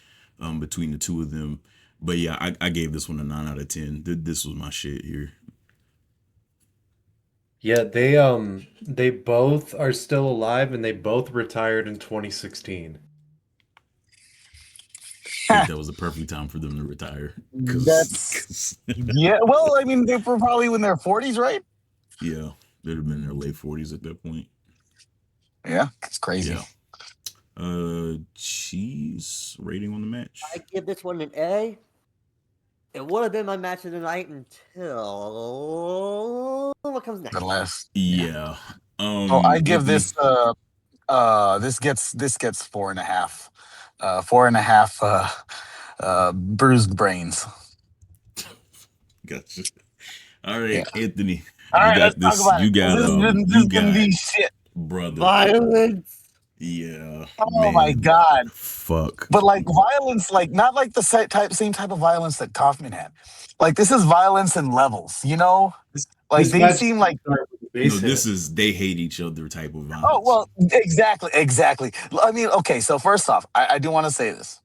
between the two of them. But yeah, I gave this one a 9 out of 10. This was my shit here. Yeah, they both are still alive and they both retired in 2016. I think that was the perfect time for them to retire. Yeah. Well, I mean, they were probably in their 40s, right? Yeah, they'd have been in their late 40s at that point. Yeah, it's crazy. Yeah. Cheese rating on the match. I give this one an A. It would have been my match of the night until what comes next. The last. Yeah. I give this. This gets 4.5. 4.5. Bruised brains. Gotcha. All right, yeah. Anthony. All right, let's talk about it. This is gonna be shit, brother. Violence. Yeah. Oh my god. Fuck. But like violence, like not like the same type of violence that Kaufman had. Like this is violence in levels, you know? Like they seem like they hate each other type of violence. Oh well, exactly. I mean, okay, so first off, I do want to say this.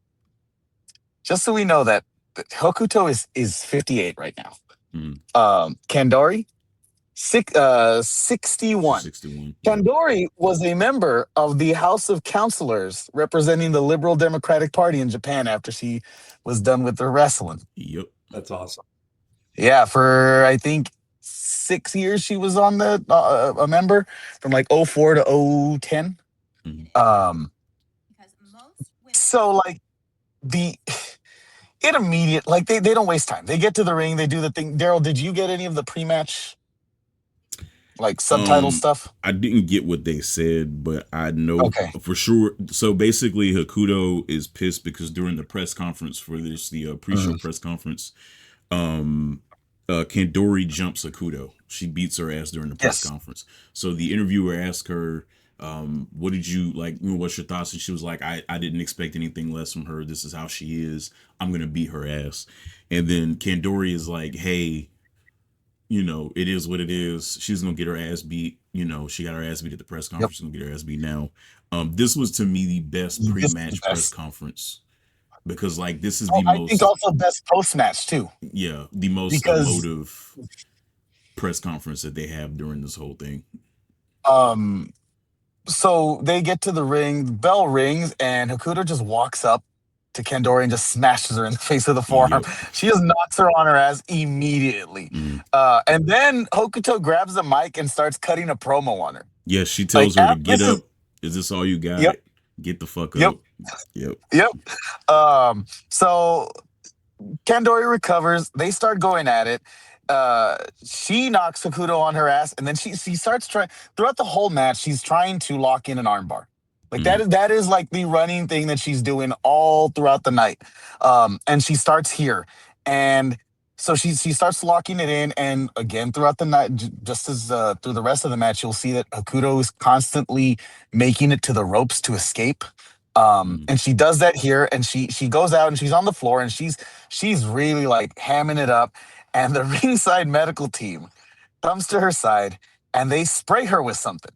Just so we know that Hokuto is 58 right now. Kandori 61. 61. Kandori was a member of the House of Counselors representing the Liberal Democratic Party in Japan after she was done with the wrestling. Yep. That's awesome. Yeah, for I think 6 years she was on the a member from like 04 to 010. So like it immediate, like they don't waste time. They get to the ring, they do the thing. Darrell, did you get any of the pre-match like subtitle stuff? I didn't get what they said, but I know for sure. So basically Hokuto is pissed because during the press conference for this, the pre-show press conference, Kandori jumps Hokuto. She beats her ass during the press conference. So the interviewer asked her, what did you like? What's your thoughts? And she was like, I didn't expect anything less from her. This is how she is. I'm gonna beat her ass. And then Kandori is like, hey, it is what it is. She's gonna get her ass beat. She got her ass beat at the press Yep. conference. She's gonna get her ass beat now. This was to me the best This is the pre-match press best. conference because this is Oh, the I think most, also best post match too, the most because emotive press conference that they have during this whole thing. So they get to the ring, the bell rings, and Hakuto just walks up to Kandori and just smashes her in the face with the forearm. Yep. She just knocks her on her ass immediately. Mm. And then Hokuto grabs the mic and starts cutting a promo on her. Yeah, she Like, tells her to get this up. is, Is this all you got? yep, Get the fuck yep, up. Yep. yep. So Kandori recovers. They start going at it. She knocks Hakuto on her ass, and then she starts trying throughout the whole match. She's trying to lock in an armbar. Like Mm. that is like the running thing that she's doing all throughout the night. And she starts here, and so she starts locking it in, and again throughout the night, just as through the rest of the match, you'll see that Hakuto is constantly making it to the ropes to escape. And she does that here, and she goes out and she's on the floor, and she's really like hamming it up, and the ringside medical team comes to her side and they spray her with something.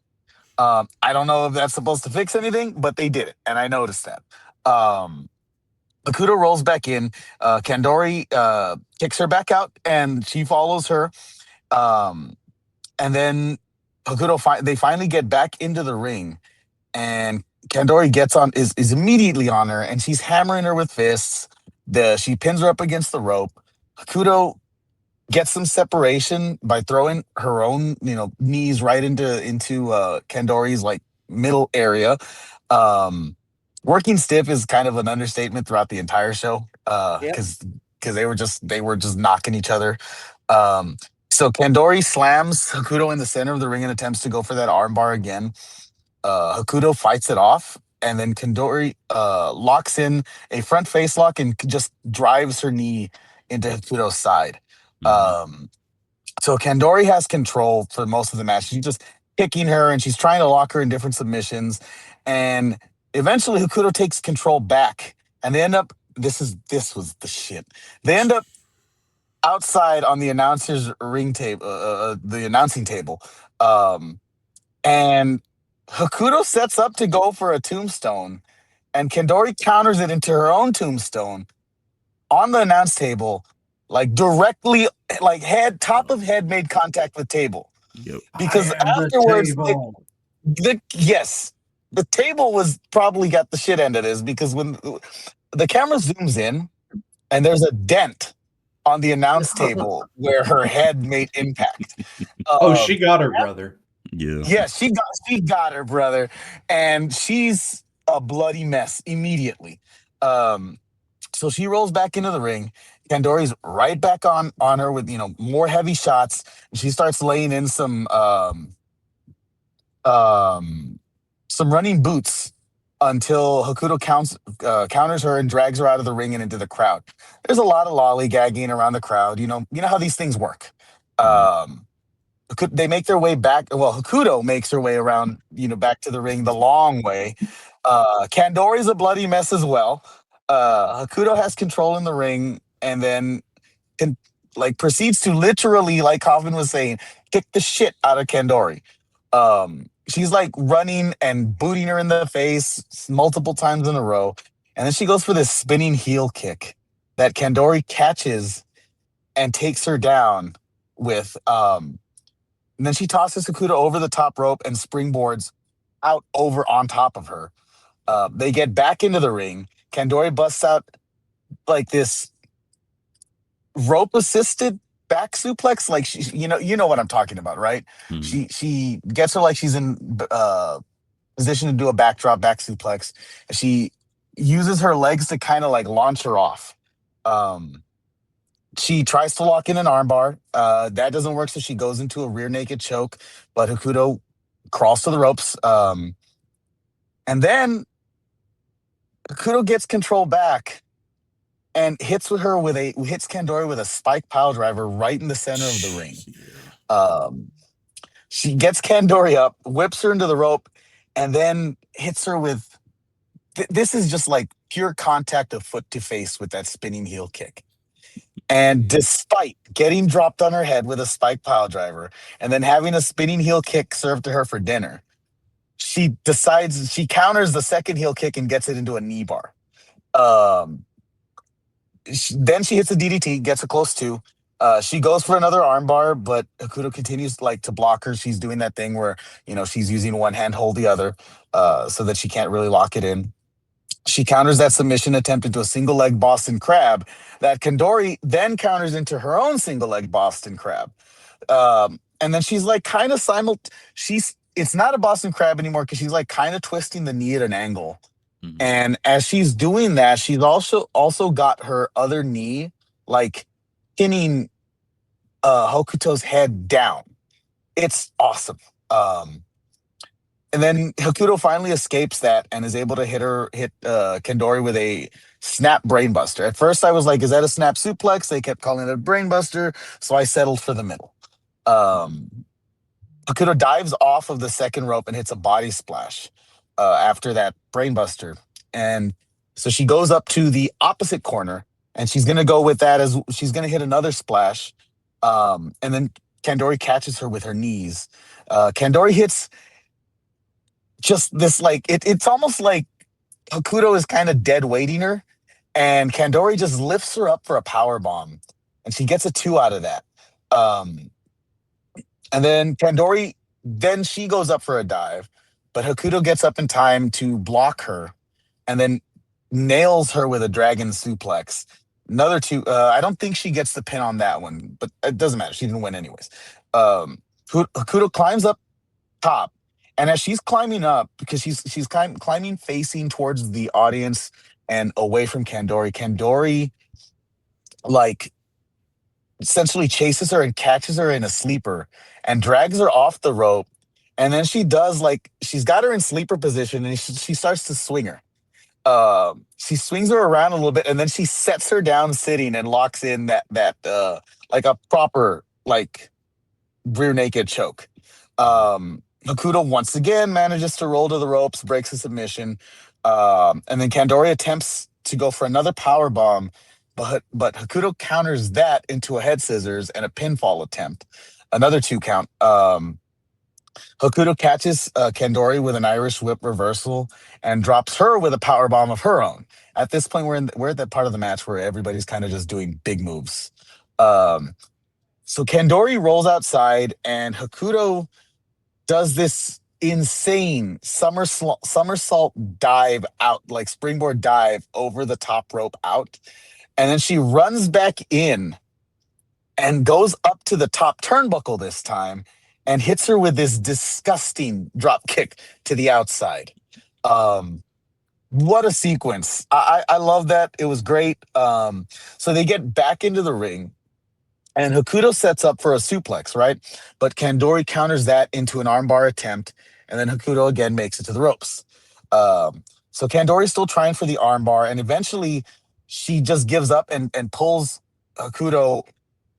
I don't know if that's supposed to fix anything, but they did it, and I noticed that. Makuto rolls back in. Kandori kicks her back out, and she follows her. And then they finally get back into the ring, and Kandori is immediately on her, and she's hammering her with fists. She pins her up against the rope. Hakuto gets some separation by throwing her own, knees right into Kandori's like middle area. Working stiff is kind of an understatement throughout the entire show, because they were just knocking each other. So Kandori slams Hakuto in the center of the ring and attempts to go for that armbar again. Hakuto fights it off, and then Kandori locks in a front face lock and just drives her knee into Hakuto's side. So Kandori has control for most of the match. She's just kicking her, and she's trying to lock her in different submissions. And eventually Hakuto takes control back, and they end up, this was the shit. They end up outside on the announcer's ring table, the announcing table. And Hakuto sets up to go for a tombstone, and Kandori counters it into her own tombstone on the announce table, like directly, like top of head made contact with table. Yep. Because I am the afterwards, table. yes, the table was probably got the shit end of this, because when the camera zooms in and there's a dent on the announce table where her head made impact. She got her brother. Yeah. Yeah, she got her brother, and she's a bloody mess immediately. So she rolls back into the ring. Kandori's right back on her with more heavy shots. She starts laying in some running boots until Hakuto counters her and drags her out of the ring and into the crowd. There's a lot of lollygagging around the crowd. You know how these things work. They make their way back. Well, Hakuto makes her way around, back to the ring the long way. Kandori's a bloody mess as well. Hakuto has control in the ring, and then proceeds to literally, like Kaufman was saying, kick the shit out of Kandori. She's like running and booting her in the face multiple times in a row. And then she goes for this spinning heel kick that Kandori catches and takes her down with. And then she tosses Hakuto over the top rope and springboards out over on top of her. They get back into the ring. Kandori busts out like this rope-assisted back suplex. Like you know what I'm talking about, right? Mhm. She gets her like she's in position to do a backdrop back suplex. She uses her legs to kind of like launch her off. She tries to lock in an armbar. That doesn't work, so she goes into a rear naked choke, but Hakuto crawls to the ropes. And then Hakuto gets control back and hits Kandori with a spike pile driver right in the center of the ring. She gets Kandori up, whips her into the rope, and then hits her with... This is just like pure contact of foot to face with that spinning heel kick. And despite getting dropped on her head with a spike pile driver and then having a spinning heel kick served to her for dinner, she counters the second heel kick and gets it into a knee bar. Um, then she hits a DDT, gets a close two. She goes for another armbar, but Hakuto continues like to block her. She's doing that thing where she's using one hand, hold the other, so that she can't really lock it in. She counters that submission attempt into a single leg Boston Crab that Kandori then counters into her own single leg Boston Crab. And then she's like kind of it's not a Boston Crab anymore because she's like kind of twisting the knee at an angle. Mhm. And as she's doing that, she's also got her other knee like pinning Hokuto's head down. It's awesome. And then Hakuto finally escapes that and is able to hit Kandori with a snap brainbuster. At first, I was like, "Is that a snap suplex?" They kept calling it a brainbuster, so I settled for the middle. Hakuto dives off of the second rope and hits a body splash after that brainbuster, and so she goes up to the opposite corner and she's gonna go with that as she's gonna hit another splash, and then Kandori catches her with her knees. Kandori hits just this it's almost like Hakuto is kind of dead weighting her, and Kandori just lifts her up for a power bomb, and she gets a 2 out of that. And then she goes up for a dive, but Hakuto gets up in time to block her, and then nails her with a dragon suplex. Another 2. I don't think she gets the pin on that one, but it doesn't matter. She didn't win anyways. Hakuto climbs up top, and as she's climbing up, because she's climbing facing towards the audience and away from Kandori like essentially chases her and catches her in a sleeper and drags her off the rope, and then she's got her in sleeper position, and she starts to swing her. She swings her around a little bit, and then she sets her down sitting and locks in that like a proper like rear naked choke. Hakuto once again manages to roll to the ropes, breaks the submission, and then Kandori attempts to go for another power bomb, but Hakuto counters that into a head scissors and a pinfall attempt, another 2 count. Hakuto catches Kandori with an Irish whip reversal and drops her with a power bomb of her own. At this point, we're at that part of the match where everybody's kind of just doing big moves. So Kandori rolls outside, and Hakuto does this insane somersault dive out, like springboard dive over the top rope out. And then she runs back in and goes up to the top turnbuckle this time and hits her with this disgusting drop kick to the outside. What a sequence. I love that. It was great. So they get back into the ring, and Hakuto sets up for a suplex, right? But Kandori counters that into an armbar attempt, and then Hakuto again makes it to the ropes. So Kandori's still trying for the armbar, and eventually she just gives up and pulls Hakuto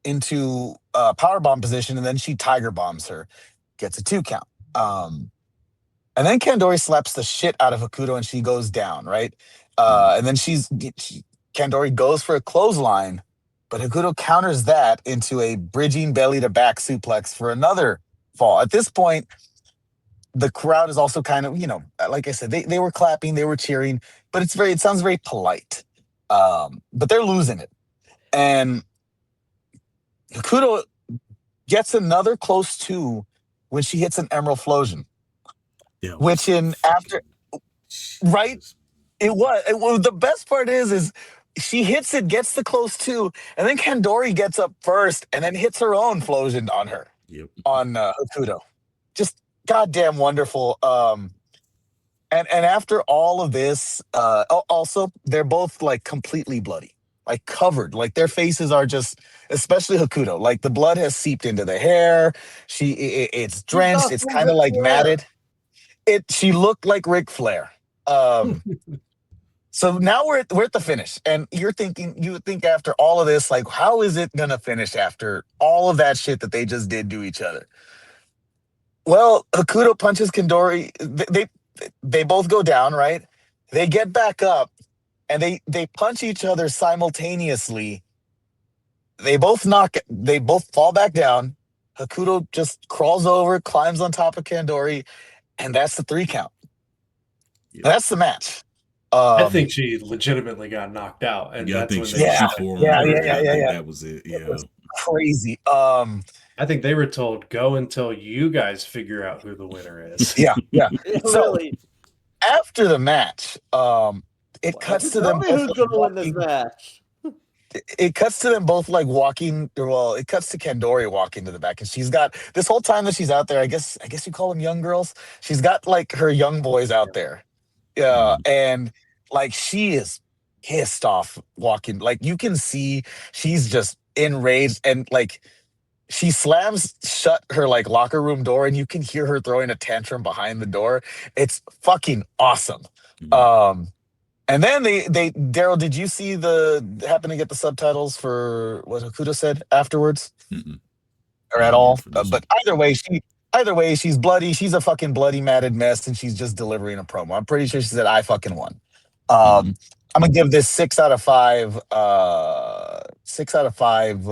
into powerbomb position, and then she tiger bombs her, gets a 2 count. And then Kandori slaps the shit out of Hakuto, and she goes down, right? And then Kandori goes for a clothesline, but Hakuto counters that into a bridging belly to back suplex for another fall. At this point, the crowd is also kind of, like I said, they were clapping, they were cheering, but it sounds very polite. But they're losing it. And Hakuto gets another close 2 when she hits an Emerald Flosion. Yeah, Which right? It was the best part is she hits it, gets the close 2, and then Kandori gets up first and then hits her own Flosion on her. Yep. On Hakuto. Just goddamn wonderful. And after all of this, also they're both like completely bloody, like covered, like their faces are just, especially Hakuto, like the blood has seeped into the hair. It's drenched. It's kind of like matted. She looked like Ric Flair. So now we're at the finish, and you would think after all of this, like, how is it gonna finish after all of that shit that they just did to each other? Well, Hakuto punches Kandori. They both go down, right? They get back up, and they punch each other simultaneously, They both fall back down. Hakuto just crawls over, climbs on top of Kandori, and that's the 3 count. Yeah. That's the match. I think she legitimately got knocked out, and Yeah, I that's think when she they forearmed yeah, her. yeah, I yeah, think yeah. that was it. It Yeah. was crazy. I think they were told, go until you guys figure out who the winner is. Yeah. So Really. after the match, it cuts to Tell them me both who's like, gonna win this walking. match. It cuts to them both like walking. Well, it cuts to Kandori walking to the back, and she's got this whole time that she's out there. I guess you call them young girls. She's got like her young boys out there. Yeah, and like she is pissed off walking. Like you can see she's just enraged, and like she slams shut her like locker room door, and you can hear her throwing a tantrum behind the door. It's fucking awesome. And then they Darrell, did you see happen to get the subtitles for what Hakuto said afterwards? Mm-mm. Or at all? But either way, she's bloody. She's a fucking bloody matted mess, and she's just delivering a promo. I'm pretty sure she said, "I fucking won." I'm gonna give this 6 out of 5. 6 out of 5.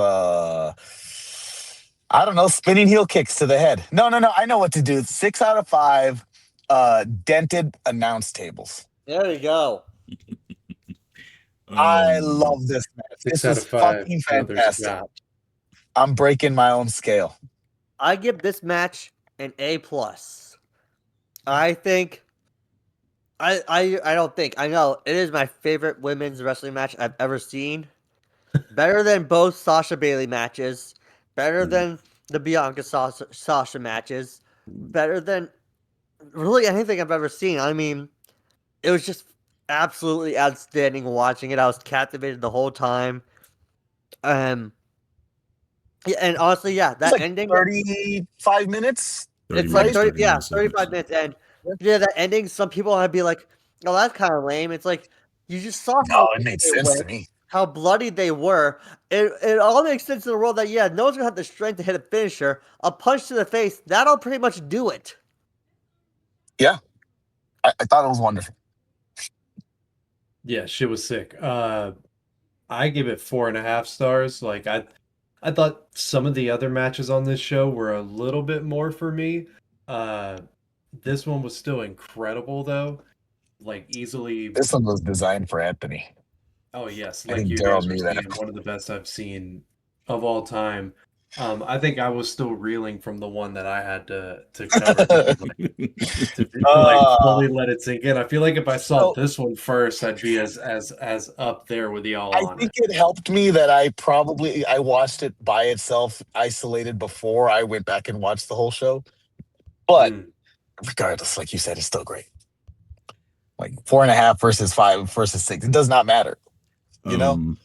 I don't know, spinning heel kicks to the head. No. I know what to do. 6 out of 5. Dented announce tables. There we go. I love this match. 6 This out was of 5. fucking Brothers fantastic. got. I'm breaking my own scale. I give this match an A+. I think. I don't think. I know it is my favorite women's wrestling match I've ever seen. Better than both Sasha Bailey matches. Better than the Bianca Sasha matches. Better than really anything I've ever seen. I mean, it was just absolutely outstanding watching it. I was captivated the whole time. Yeah, and honestly, yeah, that It's like ending 35 minutes. It's like 30 minutes, 35 minutes, and yeah, that ending. Some people might be like, "Oh, that's kind of lame." It's like you just saw No, it made sense to me. how bloody they were. It all makes sense in the world that no one's gonna have the strength to hit a finisher. A punch to the face, that'll pretty much do it. Yeah, I thought it was wonderful. Yeah, shit was sick. I give it 4.5 stars. Like I thought some of the other matches on this show were a little bit more for me. This one was still incredible though. Like easily. This one was designed for Anthony. Oh yes, I like think you Darrell guys were knew that. saying, one of the best I've seen of all time. I think I was still reeling from the one that I had to cover to like fully let it sink in. I feel like if I saw this one first, I'd be as up there with y'all on it. I think it helped me that I watched it by itself, isolated, before I went back and watched the whole show. But regardless, like you said, it's still great. Like 4.5 versus 5 versus 6. It does not matter. You know?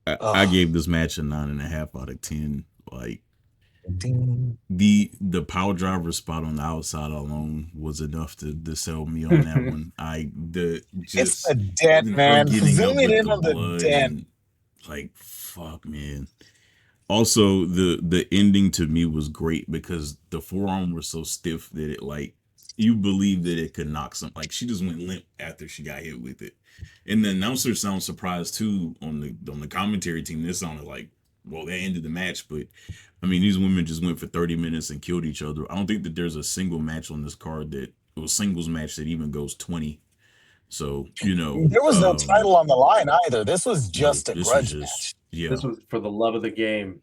I gave this match a 9.5 out of 10. Like the power driver spot on the outside alone was enough to sell me on that one. It's a dent, man. Zooming in on the dent. Like fuck, man. Also, the ending to me was great because the forearm was so stiff that it like you believe that it could knock some. Like she just went limp after she got hit with it, and the announcer sounds surprised too on the commentary team. This sounded like, well, that ended the match, but I mean these women just went for 30 minutes and killed each other. I don't think that there's a single match on this card that it was singles match that even goes 20. So there was no title on the line either. This was just a grudge match. Yeah, this was for the love of the game.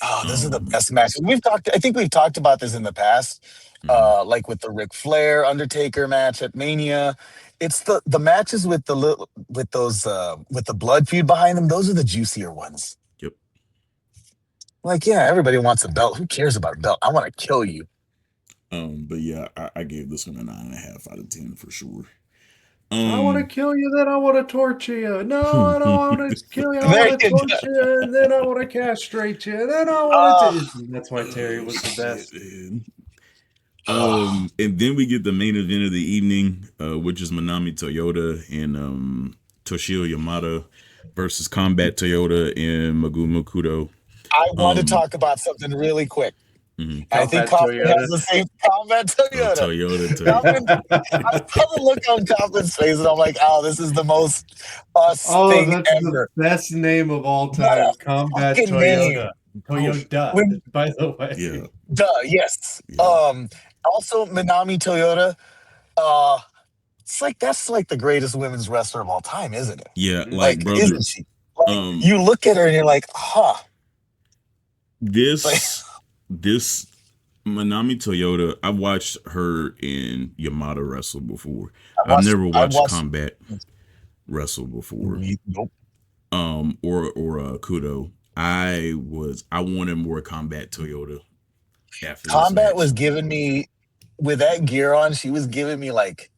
Oh, this is the best match. I think we've talked about this in the past, like with the Ric Flair Undertaker match at Mania. It's the matches with the blood feud behind them. Those are the juicier ones. Yep. Like, yeah, everybody wants a belt. Who cares about a belt? I want to kill you. But yeah, I gave this one a 9.5 out of 10 for sure. I want to kill you, then I want to torture you. No, I don't want to kill you. I want to torture you, and then I want to castrate you. And then I want to. That's why Terry was the best. And then we get the main event of the evening, which is Manami Toyota and Toshio Yamada versus Combat Toyota and Megumi Kudo. I want to talk about something really quick. I think Combat Kaufman has Toyota. the same Combat Toyota. Toyota. Kaufman, I saw the look on Kaufman's face, and I'm like, oh, this is the most us Oh, thing that's ever. the best name of all What time. a Combat fucking Toyota. name. Toyota, When, by the way. Yeah. yes. Yeah. Also Minami Toyota. Uh, it's like that's like the greatest women's wrestler of all time, isn't it? Yeah. Mhm. Like, Like, brother, isn't she? Like, um, you look at her and you're like, huh. Like, this Manami Toyota, I've watched her in Yamada wrestle before. I've never I watched watched. Combat wrestle before. Nope. Or Kudo. I wanted more Combat Toyota after this Combat match. was giving me, with that gear on, she was giving me like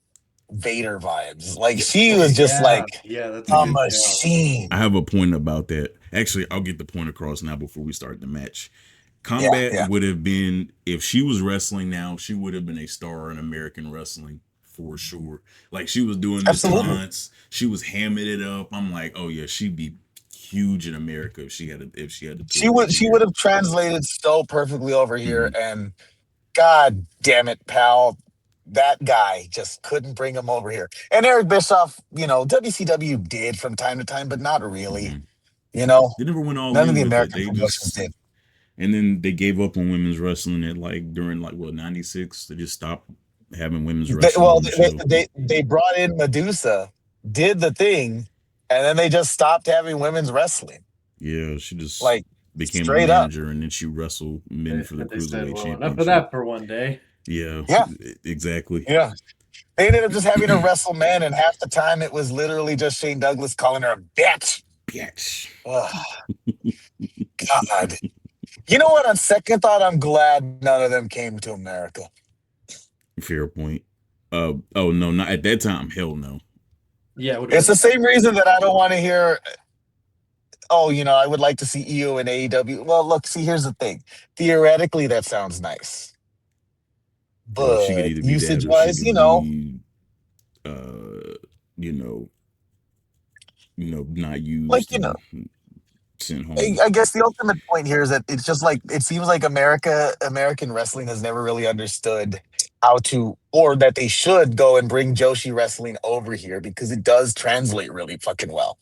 Vader vibes. Like she was just like that's a a good shout. machine. I have a point about that. Actually, I'll get the point across now before we start the match. Yeah, Combat yeah. would have been, if she was wrestling now, she would have been a star in American wrestling for sure. Like she was doing the Absolutely. taunts, she was hamming it up. I'm like, oh yeah, she'd be huge in America if she had to. She would have translated so perfectly over here, Mhm. and God damn it, pal. That guy just couldn't bring him over here. And Eric Bischoff, WCW did from time to time, but not really. Mhm. They never went all None of in the with it. American They promotions just, did. and then they gave up on women's wrestling at during '96. They just stopped having women's wrestling on the show. They brought in Medusa, did the thing, and then they just stopped having women's wrestling. Yeah, she just Like became a straight up. manager, and then she wrestled men for the They said, cruiserweight well, championship. enough of that for one day. Yeah, exactly. Yeah. They ended up just having her wrestle men, and half the time it was literally just Shane Douglas calling her a bitch. Bitch. Ugh. God. You know what? On second thought, I'm glad none of them came to America. Fair point. Oh no, not at that time. Hell no. Yeah, It's the same reason that I don't want to hear, oh, I would like to see EO and AEW. Well, look, see, here's the thing. Theoretically, that sounds nice. Well, she could But either be that, or she usage-wise, could be, not used, like, and sent home. I guess the ultimate point here is that it's just like, it seems like American wrestling has never really understood how to, or that they should go and bring Joshi wrestling over here, because it does translate really fucking well.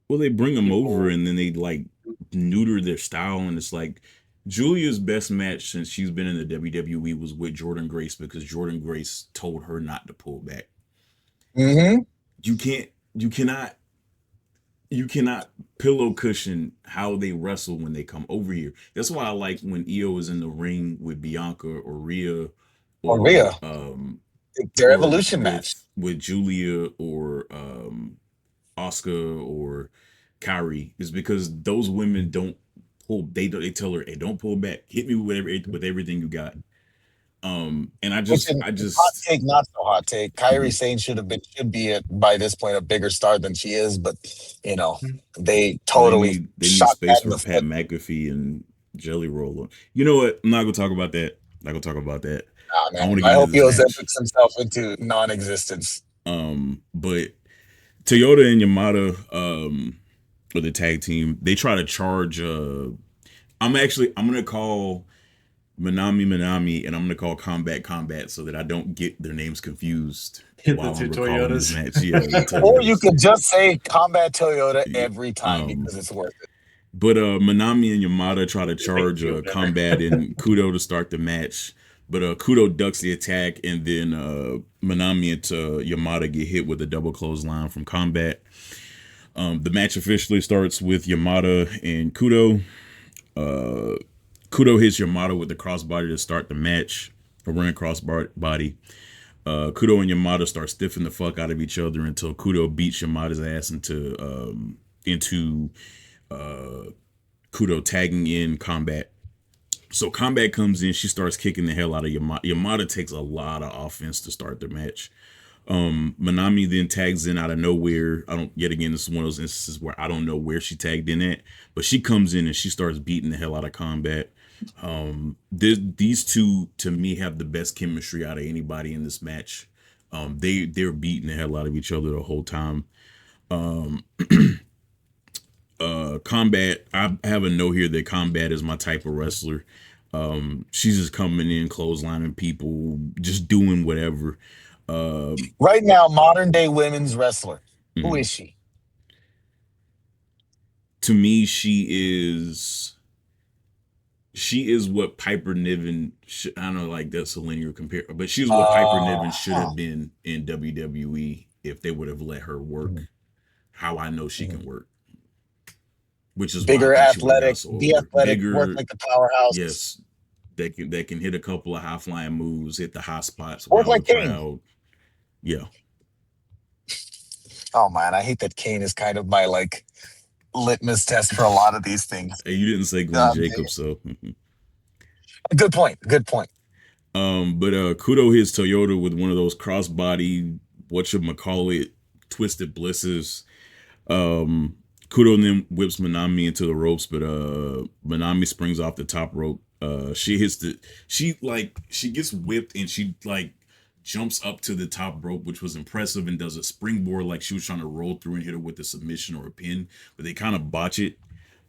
Well, they bring them over, and then they like neuter their style, and it's like Julia's best match since she's been in the WWE was with Jordan Grace, because Jordan Grace told her not to pull back. Mm-hmm. You cannot pillow cushion how they wrestle when they come over here. That's why I like when Io is in the ring with Bianca or Rhea, Their evolution match with Julia or Asuka or Kyrie, is because those women don't pull. They tell her, "Hey, don't pull back. Hit me with everything you got." And I just hot take, not so hot take. Kyrie Sane should be by this point a bigger star than she is, but they totally they need shot space that in for the Pat foot. McAfee and Jelly Roller. You know what? I'm not gonna talk about that. Nah, I want to man. get I into hope he this match. ozempics himself into non-existence. But Toyota and Yamada, or the tag team, they try to charge. I'm gonna call Minami, and I'm gonna call Combat, so that I don't get their names confused while I'm recalling this match. Yeah, or you could just say Combat Toyota every time, because it's worth it. But Minami and Yamada try to charge Combat and Kudo to start the match, but Kudo ducks the attack, and then Minami and Yamada get hit with a double clothesline from Combat. The match officially starts with Yamada and Kudo. Kudo hits Yamada with the crossbody to start the match, a running crossbody. Kudo and Yamada start stiffing the fuck out of each other until Kudo beats Yamada's ass into Kudo tagging in Combat. So Combat comes in, she starts kicking the hell out of Yamada. Yamada takes a lot of offense to start the match. Minami then tags in out of nowhere. This is one of those instances where I don't know where she tagged in at, but she comes in and she starts beating the hell out of Combat. These two, to me, have the best chemistry out of anybody in this match. They're beating the hell out of each other the whole time. Combat, I have a note here that Combat is my type of wrestler. She's just coming in, clotheslining people, just doing whatever. Right now, modern day women's wrestler. Who Mhm. is she? To me, she is what Piper Niven I don't know, like that's a linear compare, but she's what Piper Niven should Huh. have been in WWE if they would have let her work how I know she can work, which is why I Bigger, think she would have got athletic, so be over. athletic, work Bigger, like a powerhouse, yes, they can hit a couple of high flying moves, hit the high spots, work wow the like Kane. crowd. Yeah, Oh man, I hate that Kane is kind of my like litmus test for a lot of these things. hey, you didn't say Glenn God dang Jacobs, it. so Good point. Good point. but Kudo hits Toyota with one of those crossbody whatchamacallit twisted blisses. Um, Kudo then whips Manami into the ropes, but Manami springs off the top rope. She hits she gets whipped and she like jumps up to the top rope, which was impressive, and does a springboard like she was trying to roll through and hit her with a submission or a pin, but they kind of botch it.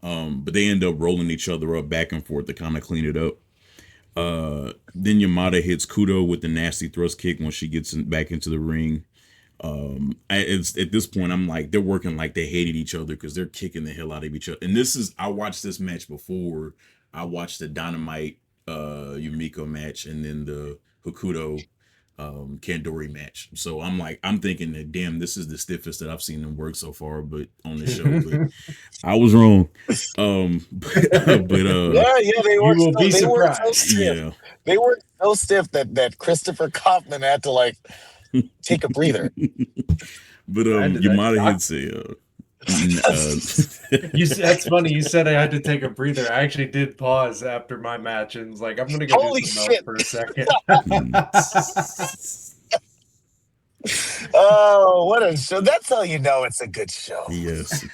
But they end up rolling each other up back and forth to kind of clean it up. Then Yamada hits Kudo with the nasty thrust kick when she gets back into the ring. It's at this point I'm like they're working like they hated each other because they're kicking the hell out of each other. And I watched this match before. I watched the Dynamite Yumiko match and then the Hokuto Kandori match. So I'm thinking that damn, this is the stiffest that I've seen them work so far, but on the show, but I was wrong. Yeah, yeah, You will be they were so surprised. stiff. Yeah. They were so stiff that Christopher Kaufman had to like take a breather. But I had to- Yamada I- hits a That's funny. You said I had to take a breather. I actually did pause after my match and was like, I'm gonna go Holy do something shit. else for a second. Oh, what a show. That's how you know it's a good show. yes.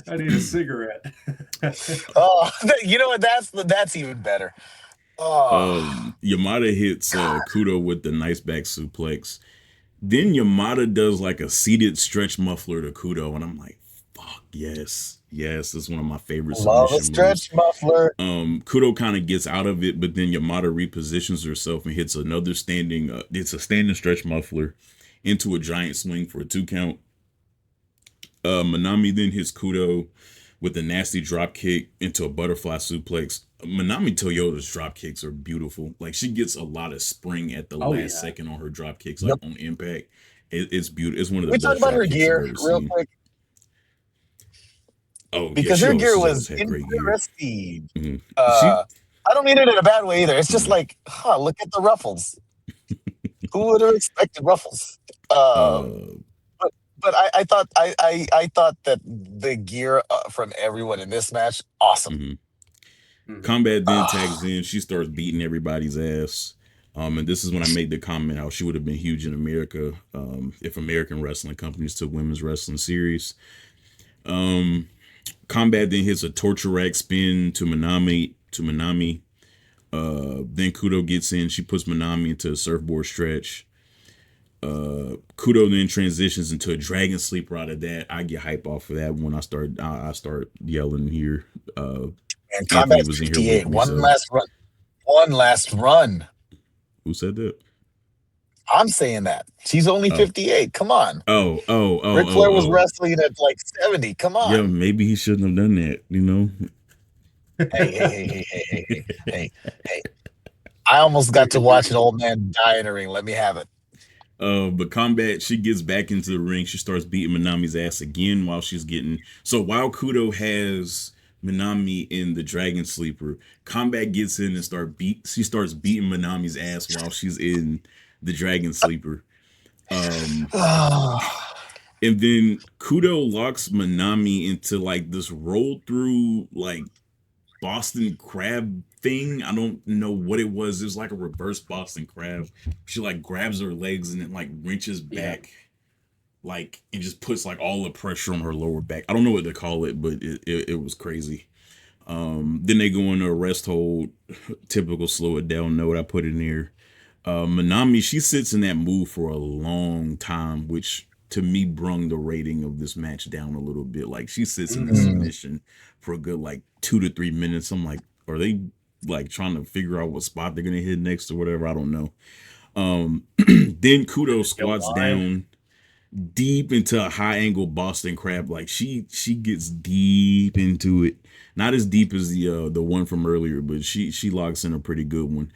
I need a cigarette. Oh, you know what? That's even better. Oh, Yamada hits Kudo with the nice back suplex. Then Yamada does like a seated stretch muffler to Kudo, and I'm like, fuck yes. Yes, it's one of my favorite love a submission moves. stretch muffler. Kudo kind of gets out of it, but then Yamada repositions herself and hits another it's a standing stretch muffler into a giant swing for a 2 count. Manami then hits Kudo with a nasty drop kick into a butterfly suplex. Manami Toyota's drop kicks are beautiful. Like she gets a lot of spring at the last second on her drop kicks, like Yep. on impact. It's beautiful. It's one of We the talk best about drop her kicks gear I've ever real seen. quick Oh yeah, because she her always, gear she's always was had great gear. interesting. Mhm. I don't mean it in a bad way either. It's just like, look at the ruffles. Who would have expected ruffles? Uh, But I thought that the gear from everyone in this match, awesome. Combat then tags in. She starts beating everybody's ass. And this is when I made the comment how she would have been huge in America if American wrestling companies took women's wrestling serious. Combat then hits a torture rack spin to Manami. Then Kudo gets in. She puts Manami into a surfboard stretch. Kudo then transitions into a dragon sleeper out of that. I get hype off of that when I start yelling here. And Anthony Combat's was in here 58. with me. One So last run. One last run. who said that? I'm saying that. She's only 58. Come on. Ric Flair was wrestling at like 70. Come on. Yeah, maybe he shouldn't have done that, you know? Hey. I almost got to watch an old man die in a ring. Let me have it. But Combat, she gets back into the ring. She starts beating Manami's ass again while Kudo has Manami in the Dragon Sleeper, Combat gets in and she starts beating Manami's ass while she's in the Dragon Sleeper. And then Kudo locks Manami into like this roll through like Boston Crab thing. I don't know what it was. It was like a reverse Boston Crab. She like grabs her legs and then like wrenches back, like, and just puts like all the pressure on her lower back. I don't know what to call it, but it was crazy. Then they go into a rest hold, typical slow it down note. I put in there. Manami, she sits in that move for a long time, which to me brung the rating of this match down a little bit. Like she sits in the submission for a good like 2 to 3 minutes. I'm like, are they like trying to figure out what spot they're gonna hit next or whatever. I don't know. Then Kudo squats down deep into a high angle Boston Crab. Like she gets deep into it. Not as deep as the one from earlier, but she locks in a pretty good one.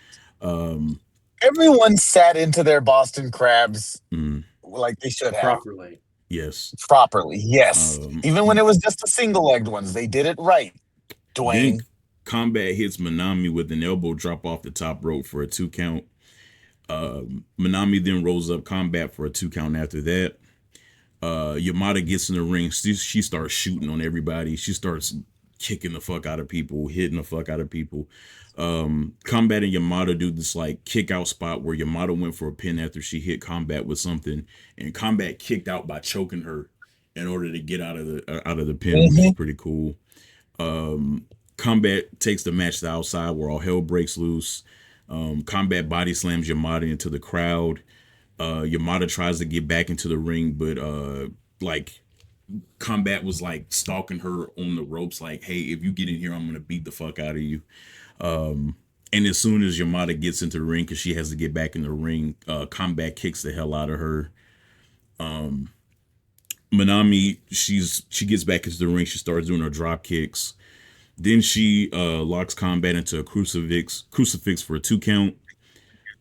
Everyone sat into their Boston Crabs Mm, like they should have. Properly. yes. Properly, yes. Um, Even when it was just the single-legged ones, they did it right. Then Dwayne. Combat hits Manami with an elbow drop off the top rope for a 2 count. Manami then rolls up Combat for a 2 count after that. Yamada gets in the ring. She starts shooting on everybody. She starts kicking the fuck out of people, hitting the fuck out of people. Combat and Yamada do this like kick out spot where Yamada went for a pin after she hit Combat with something, and Combat kicked out by choking her in order to get out of the pin, which is pretty cool. Combat takes the match to the outside where all hell breaks loose. Combat body slams Yamada into the crowd. Yamada tries to get back into the ring, but like Combat was like stalking her on the ropes, like, hey, if you get in here, I'm gonna beat the fuck out of you. And as soon as Yamada gets into the ring, because she has to get back in the ring, Combat kicks the hell out of her. Manami, she gets back into the ring. She starts doing her drop kicks. Then she locks Combat into a crucifix for a 2 count.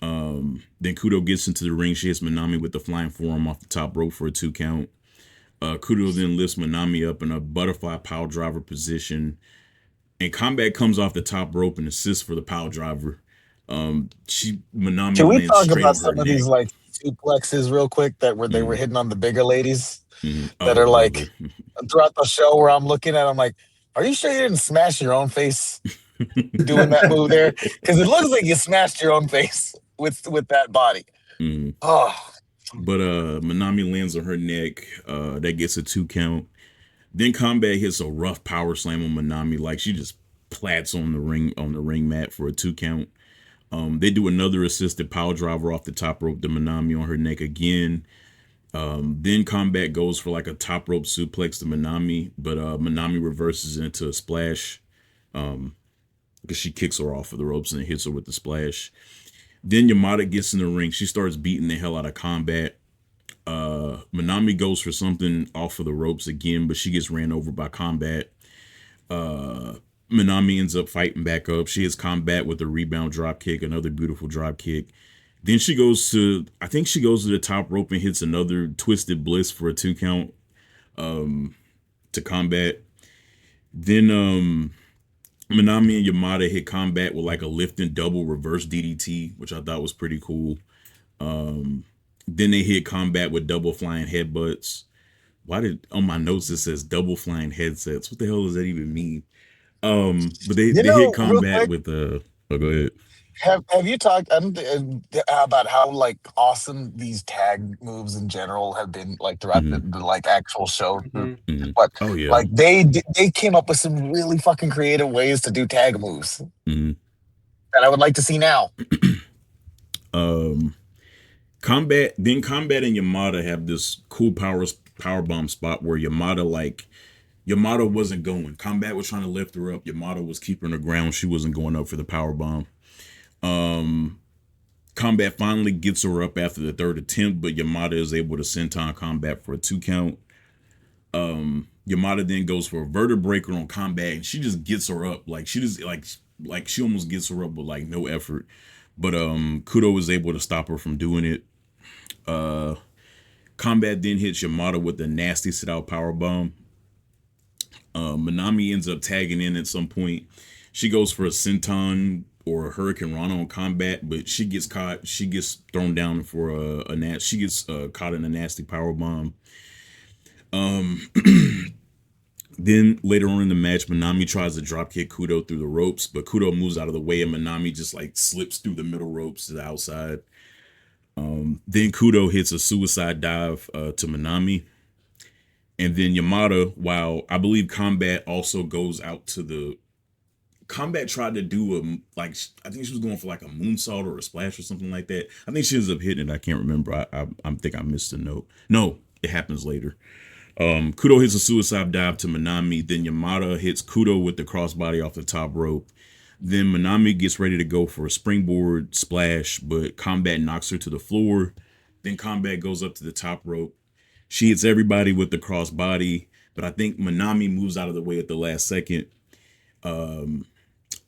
Then Kudo gets into the ring. She hits Manami with the flying forearm off the top rope for a 2 count. Kudo then lifts Manami up in a butterfly pile driver position. And Combat comes off the top rope and assists for the pile driver. Manami Can we lands talk straight about on her some of neck. these like suplexes real quick that were they were hitting on the bigger ladies that Oh, are like brother. throughout the show where I'm looking at, I'm like, are you sure you didn't smash your own face doing that move there? Because it looks like you smashed your own face with that body. Oh, But Manami lands on her neck. That gets a 2 count. Then Combat hits a rough power slam on Manami, like she just plats on the ring mat for a 2 count. They do another assisted power driver off the top rope to Manami on her neck again. Then Combat goes for like a top rope suplex to Manami, but Manami reverses it into a splash because she kicks her off of the ropes and hits her with the splash. Then Yamada gets in the ring. She starts beating the hell out of Combat. Manami goes for something off of the ropes again, but she gets ran over by Combat. Manami ends up fighting back up. She hits Combat with a rebound drop kick, another beautiful drop kick. Then she goes to the top rope and hits another Twisted Bliss for a 2 count to Combat. Then Manami and Yamada hit Combat with like a lifting double reverse DDT, which I thought was pretty cool. Then they hit Combat with double flying headbutts. Why did on my notes it says double flying headsets? What the hell does that even mean? But they hit Combat with oh, go ahead. Have you talked about how like awesome these tag moves in general have been like throughout the like actual show? But Oh yeah, like they came up with some really fucking creative ways to do tag moves that I would like to see now. Combat and Yamada have this cool power bomb spot where Yamada wasn't going. Combat was trying to lift her up. Yamada was keeping her ground. She wasn't going up for the power bomb. Combat finally gets her up after the third attempt, but Yamada is able to senton Combat for a 2 count. Yamada then goes for a vertebraker on Combat, and she just gets her up. Like she just like she almost gets her up with like no effort. But Kudo was able to stop her from doing it. Combat then hits Yamada with a nasty sit-out powerbomb. Manami ends up tagging in at some point. She goes for a senton or a Hurricane Rana on Combat, but she gets caught. She gets thrown down for she gets caught in a nasty powerbomb. Then later on in the match, Manami tries to dropkick Kudo through the ropes, but Kudo moves out of the way and Manami just like slips through the middle ropes to the outside. Then Kudo hits a suicide dive to Manami. And then Yamada, while I believe Combat also goes out to the... Combat tried to do I think she was going for like a moonsault or a splash or something like that. I think she ends up hitting it. I can't remember. I think I missed a note. No, it happens later. Kudo hits a suicide dive to Manami. Then Yamada hits Kudo with the crossbody off the top rope. Then Manami gets ready to go for a springboard splash, but Combat knocks her to the floor. Then Combat goes up to the top rope. She hits everybody with the crossbody, but I think Manami moves out of the way at the last second.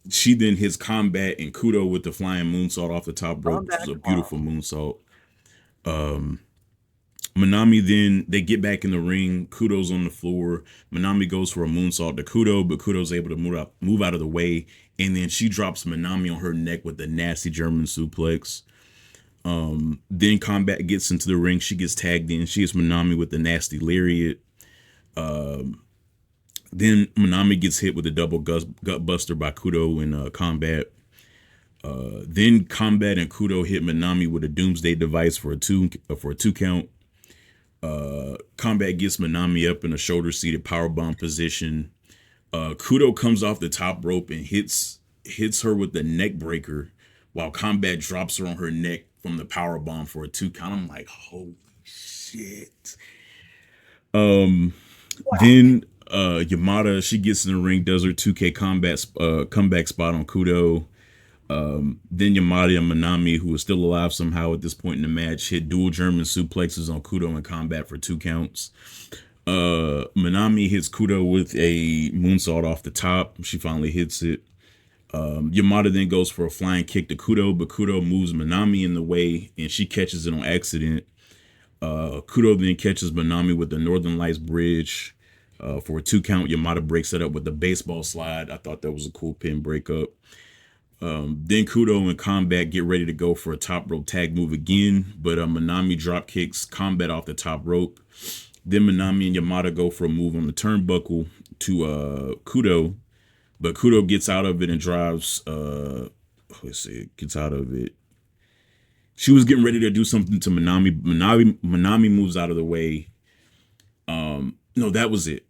She then hits Combat and Kudo with the flying moonsault off the top rope, which is a beautiful moonsault. Manami then, they get back in the ring. Kudo's on the floor. Manami goes for a moonsault to Kudo, but Kudo's able to move out of the way. And then she drops Manami on her neck with a nasty German suplex. Then Combat gets into the ring. She gets tagged in. She hits Manami with the nasty lariat. Then Manami gets hit with a double gut buster by Kudo and Combat. Then Combat and Kudo hit Manami with a Doomsday device for a two count. Combat gets Manami up in a shoulder seated powerbomb position. Kudo comes off the top rope and hits her with the neck breaker, while Combat drops her on her neck from the powerbomb for a 2 count. I'm like, holy shit. Then Yamada, she gets in the ring, does her 2K comeback spot on Kudo. Then Yamada and Manami, who is still alive somehow at this point in the match, hit dual German suplexes on Kudo and Combat for 2 counts. Manami hits Kudo with a moonsault off the top. She finally hits it. Yamada then goes for a flying kick to Kudo, but Kudo moves Manami in the way and she catches it on accident. Kudo then catches Manami with the Northern Lights bridge for a 2 count. Yamada breaks it up with the baseball slide. I thought that was a cool pin breakup. Then Kudo and Combat get ready to go for a top rope tag move again, but Manami drop kicks Combat off the top rope. Then Manami and Yamada go for a move on the turnbuckle to Kudo, but Kudo gets out of it and drives. Gets out of it. She was getting ready to do something to Manami. Manami moves out of the way. No, that was it.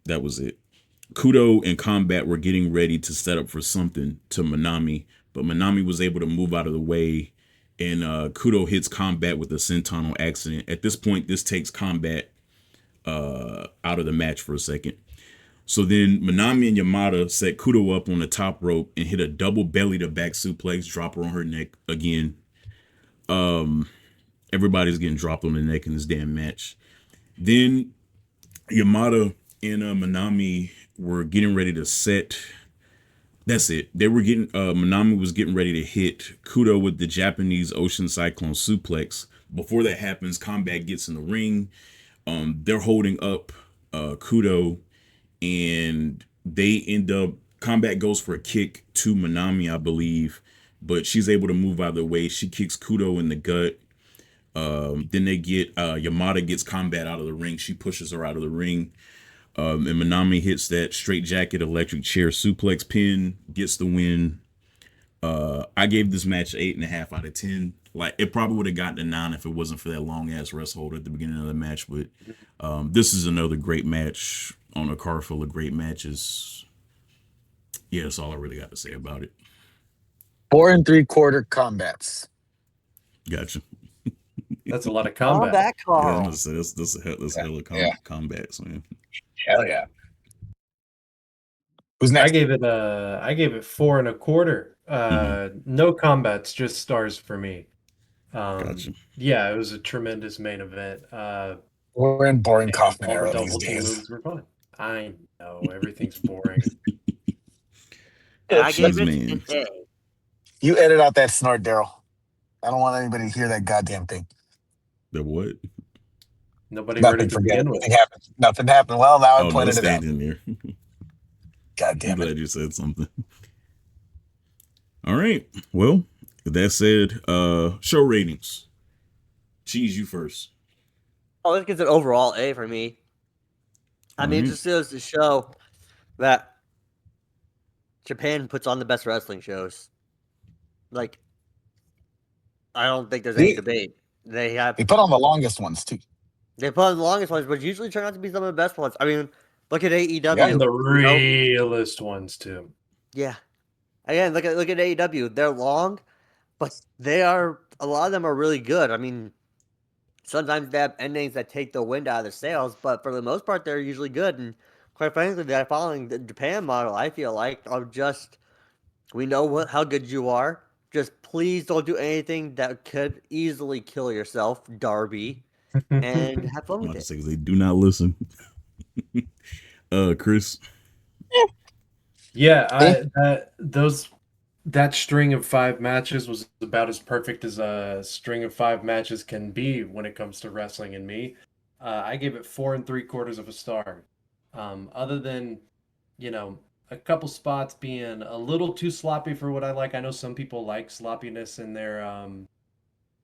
Kudo and Combat were getting ready to set up for something to Manami, but Manami was able to move out of the way, and Kudo hits Combat with a senton on accident. At this point, this takes Combat out of the match for a second. So then Manami and Yamada set Kudo up on the top rope and hit a double belly to back suplex, drop her on her neck again. Everybody's getting dropped on the neck in this damn match. Then Yamada and Manami were getting ready to set. That's it. They were getting. Manami was getting ready to hit Kudo with the Japanese Ocean Cyclone suplex. Before that happens, Combat gets in the ring. They're holding up Kudo, and they end up. Combat goes for a kick to Manami, I believe, but she's able to move out of the way. She kicks Kudo in the gut. Then they get Yamada gets Combat out of the ring. She pushes her out of the ring. And Manami hits that straight jacket electric chair suplex pin, gets the win. I gave this match 8.5 out of 10. Like, it probably would have gotten a 9 if it wasn't for that long ass rest hold at the beginning of the match. But this is another great match on a card full of great matches. Yeah, that's all I really got to say about it. 4 3/4 combats. Gotcha. That's a lot of combat. Combat, Yeah, Carl. I'm gonna say that's a hell of combats, man. Hell yeah. Who's next? I gave it 4 1/4. No combats, just stars for me. Gotcha. Yeah, it was a tremendous main event. We're in boring And Kaufman all the era double these team days. moves were fun. I know everything's boring. I gave Jeez, it man. an A. You edit out that snort, Darrell. I don't want anybody to hear that goddamn thing. The what? Nobody heard it to Forget it. begin with. Nothing happened. Nothing happened. Well, now I Oh, no, pointed it it out. stayed in there. God I'm damn it. glad you said something. All right. Well, with that said, show ratings. Cheese, you first. Oh, this gets an overall A for me. I mean, it just goes to show that Japan puts on the best wrestling shows. Like, I don't think there's any debate. They put on the longest ones too. They put on the longest ones, but usually turn out to be some of the best ones. I mean, look at AEW. Yeah, And the realest ones too. Yeah. Again, look at AEW. They're long, but a lot of them are really good. I mean, sometimes they have endings that take the wind out of their sails, but for the most part, they're usually good. And quite frankly, they're following the Japan model, I feel like, of just We know how good you are. Just please don't do anything that could easily kill yourself, Darby, and have fun I'm with about to it. say 'cause they do not listen. Chris. Yeah, Eh? that string of 5 matches was about as perfect as a string of 5 matches can be when it comes to wrestling. And me, I gave it 4 3/4 of a star. Other than a couple spots being a little too sloppy for what I like. I know some people like sloppiness in their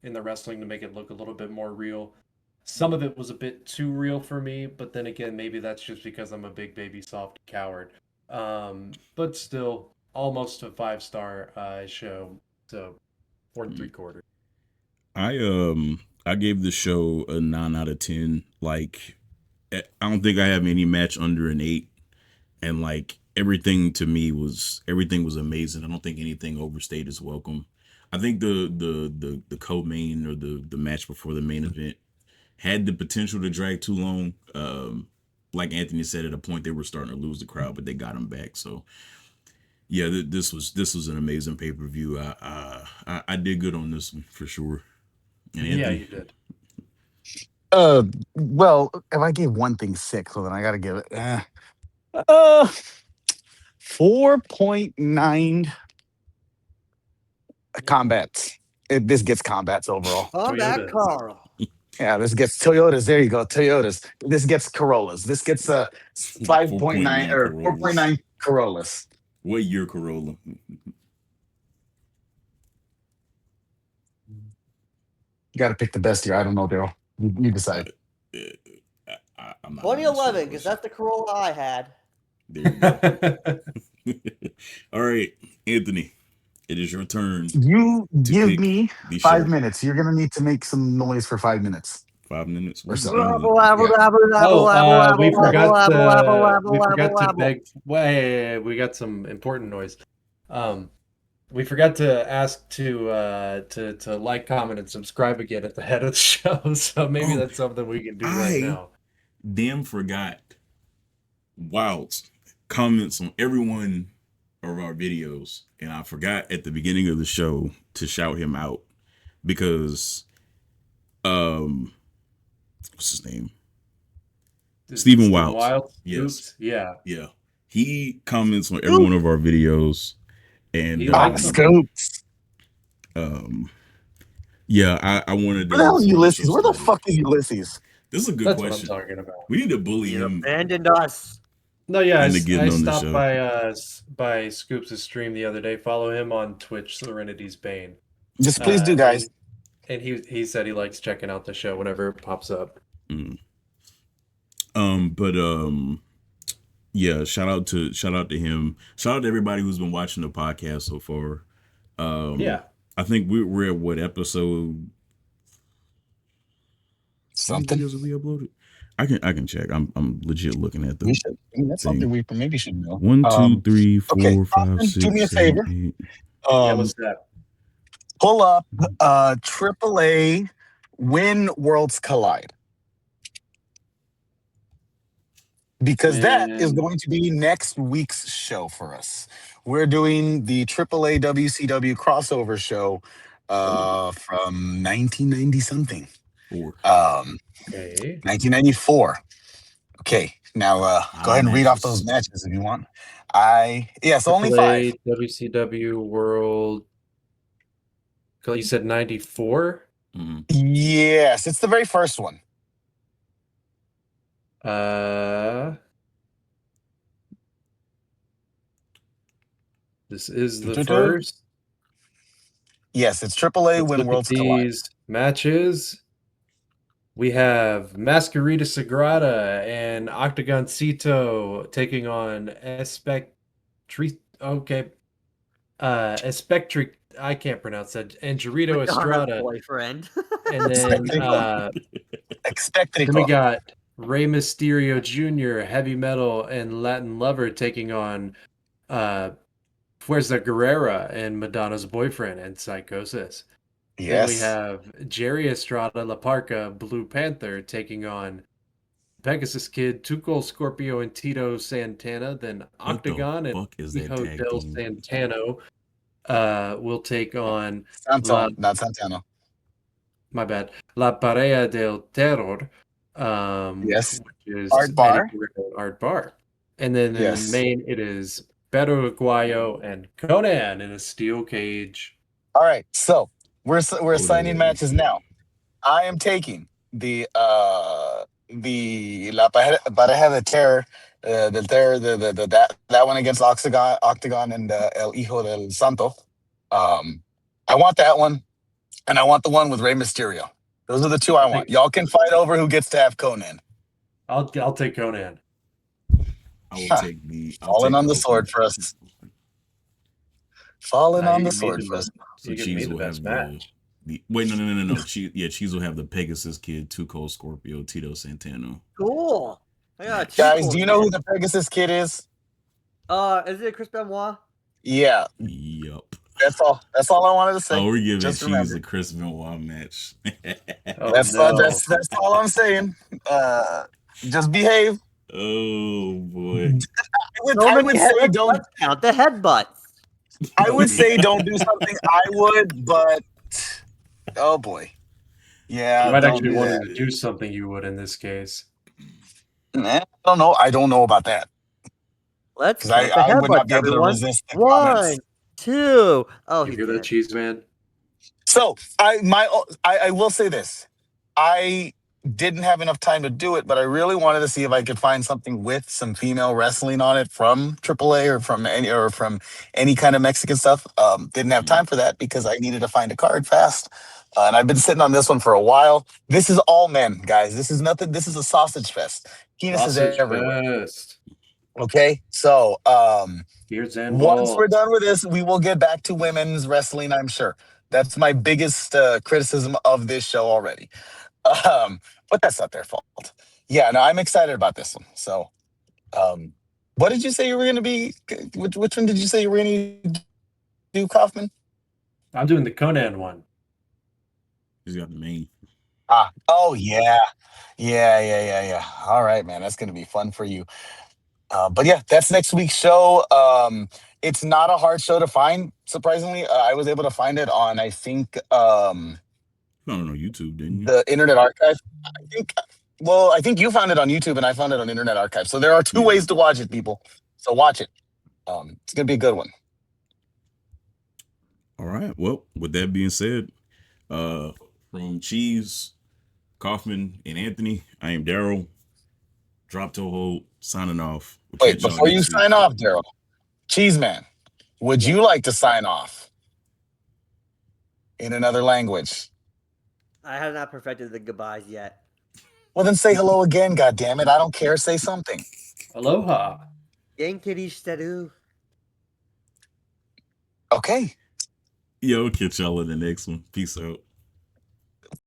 wrestling to make it look a little bit more real. Some of it was a bit too real for me, but then again, maybe that's just because I'm a big baby soft coward. But still, almost a 5 star show. So 4 3/4. I gave the show a 9 out of 10. Like, I don't think I have any match under an 8, and like everything was amazing. I don't think anything overstayed its welcome. I think the co-main or the match before the main event had the potential to drag too long. Like Anthony said, at a point they were starting to lose the crowd, but they got them back. So yeah, this was an amazing pay-per-view. I did good on this one for sure. And Yeah, Anthony, you did. Well, if I gave one thing 6, well, then I got to give it 4.9 combats. This gets combats overall. Combat Toyota. Carl. Yeah, this gets Toyotas. There you go, Toyotas. This gets Corollas. This gets 5.9 4.9 or Corollas. 4.9 Corollas. What year Corolla? You got to pick the best year. I don't know, Daryl. You decide. I'm not gonna answer that 2011, because question. that's the Corolla I had. There you go. All right, Anthony, it is your turn You to give pick me the 5 show. minutes. You're gonna need to make some noise for 5 minutes 5 minutes. or What so. are you Yeah. We forgot to beg. Wait, we got some important noise. We forgot to ask to like, comment, and subscribe again at the head of the show. So maybe Oh, that's something we can do right I now. damn forgot. Wilds comments on every one of our videos, and I forgot at the beginning of the show to shout him out because what's his name? Stephen Wilds. Wild? Yes. Oops. Yeah. Yeah. He comments on every one of our videos, and He likes them. Scoops. yeah, I wanted Where the hell to is before the show Ulysses? Where the started. fuck is Ulysses? This is a good That's what I'm question. talking about. We need to bully You him abandoned us. No, yeah, into getting I on the stopped show. by Scoops' stream the other day. Follow him on Twitch, Serenity's Bane. Just please do, guys. And he said he likes checking out the show whenever it pops up. Mm. But yeah, shout out to him. Shout out to everybody who's been watching the podcast so far. Yeah. I think we're at what episode? How many Something. videos have we uploaded? I can check. I'm legit looking at the We should. That's thing. something we maybe should know. 1, 2, 3, 4, Okay, 5, do 6, me a 7, favor. 8. Yeah, what's that? Pull up AAA When Worlds Collide. Because that is going to be next week's show for us. We're doing the AAA WCW crossover show from 1990 something. 4. Okay. 1994. Okay, now go ahead and read off those matches if you want. So only 5. WCW World. You said 94? Mm-hmm. Yes, it's the very first one. This is the first. Yes, it's AAA Let's When look Worlds at Collide. these matches. We have Masquerita Sagrada and Octagon Cito taking on Espectric. Okay. Espectric. I can't pronounce that. And Jarito Estrada. Boyfriend. And then Expectrico. we got Rey Mysterio Jr., Heavy Metal, and Latin Lover taking on Fuerza Guerrera and Madonna's Boyfriend and Psychosis. Yes. Then we have Jerry Estrada La Parca, Blue Panther, taking on Pegasus Kid, Tuco Scorpio, and Tito Santana. Then What the Octagon and fuck is that Hijo tag del team? Santano will take on La, Santo, not Santana. my bad, La Pareja del Terror, Yes. which is Art Bar. Eddie Guerrero and Art Bar. And then in Yes. the main, it is Beto Aguayo and Conan in a steel cage. All right, so we're assigning Okay. matches now. I am taking the La Pareja de Terror, del Terror, the that one against Octagon and El Hijo del Santo. I want that one, and I want the one with Rey Mysterio. Those are the two I want. Y'all can fight over who gets to have Conan. I'll take Conan. I will Huh. take the. Falling on the sword for us. Falling on the sword for us. So Cheese will have the wait, no. Cheese will have the Pegasus Kid, Tuco Scorpio, Tito Santana. Cool. Guys, do you know who the Pegasus Kid is? Is it Chris Benoit? Yeah. Yup. That's all. That's all I wanted to say. Oh, we're giving Just Cheese remember. the Chris Benoit match. That's all I'm saying. Just behave. Oh boy. I would say don't count the headbutts. I would say don't do something. I would, but oh boy. Yeah. You might don't actually do want that. to do something you would in this case. I don't know. I don't know about that. Let's Because count the I would not headbutts, be able to everyone. resist the 1, comments. 2. Oh, You he hear that, did. Cheese Man? So I will say this. I didn't have enough time to do it, but I really wanted to see if I could find something with some female wrestling on it from AAA or from any kind of Mexican stuff. Didn't have time for that because I needed to find a card fast. And I've been sitting on this one for a while. This is all men, guys. This is nothing. This is a sausage fest. Penises Sausage everywhere. fest. Okay, so Beards and once balls. we're done with this, we will get back to women's wrestling, I'm sure. That's my biggest criticism of this show already. But that's not their fault. Yeah, no, I'm excited about this one. So, what did you say you were going to be? Which one did you say you were going to do, Kaufman? I'm doing the Conan one. He's got the main. Oh, yeah. Yeah. All right, man. That's going to be fun for you. But yeah, that's next week's show. It's not a hard show to find, surprisingly. I was able to find it on, I think, found it on YouTube, didn't you? the Internet Archive. I think you found it on YouTube and I found it on Internet Archive. So there are two ways to watch it, people. So watch it. It's going to be a good one. All right. Well, with that being said, from Cheese, Kaufman, and Anthony, I am Darrell. Drop Toho, signing off. Wait, before you sign off, Darrell, Cheese Man, would you like to sign off in another language? I have not perfected the goodbyes yet. Well, then say hello again, goddammit. I don't care. Say something. Aloha. Yankity Okay. Yo, catch y'all in the next one. Peace out.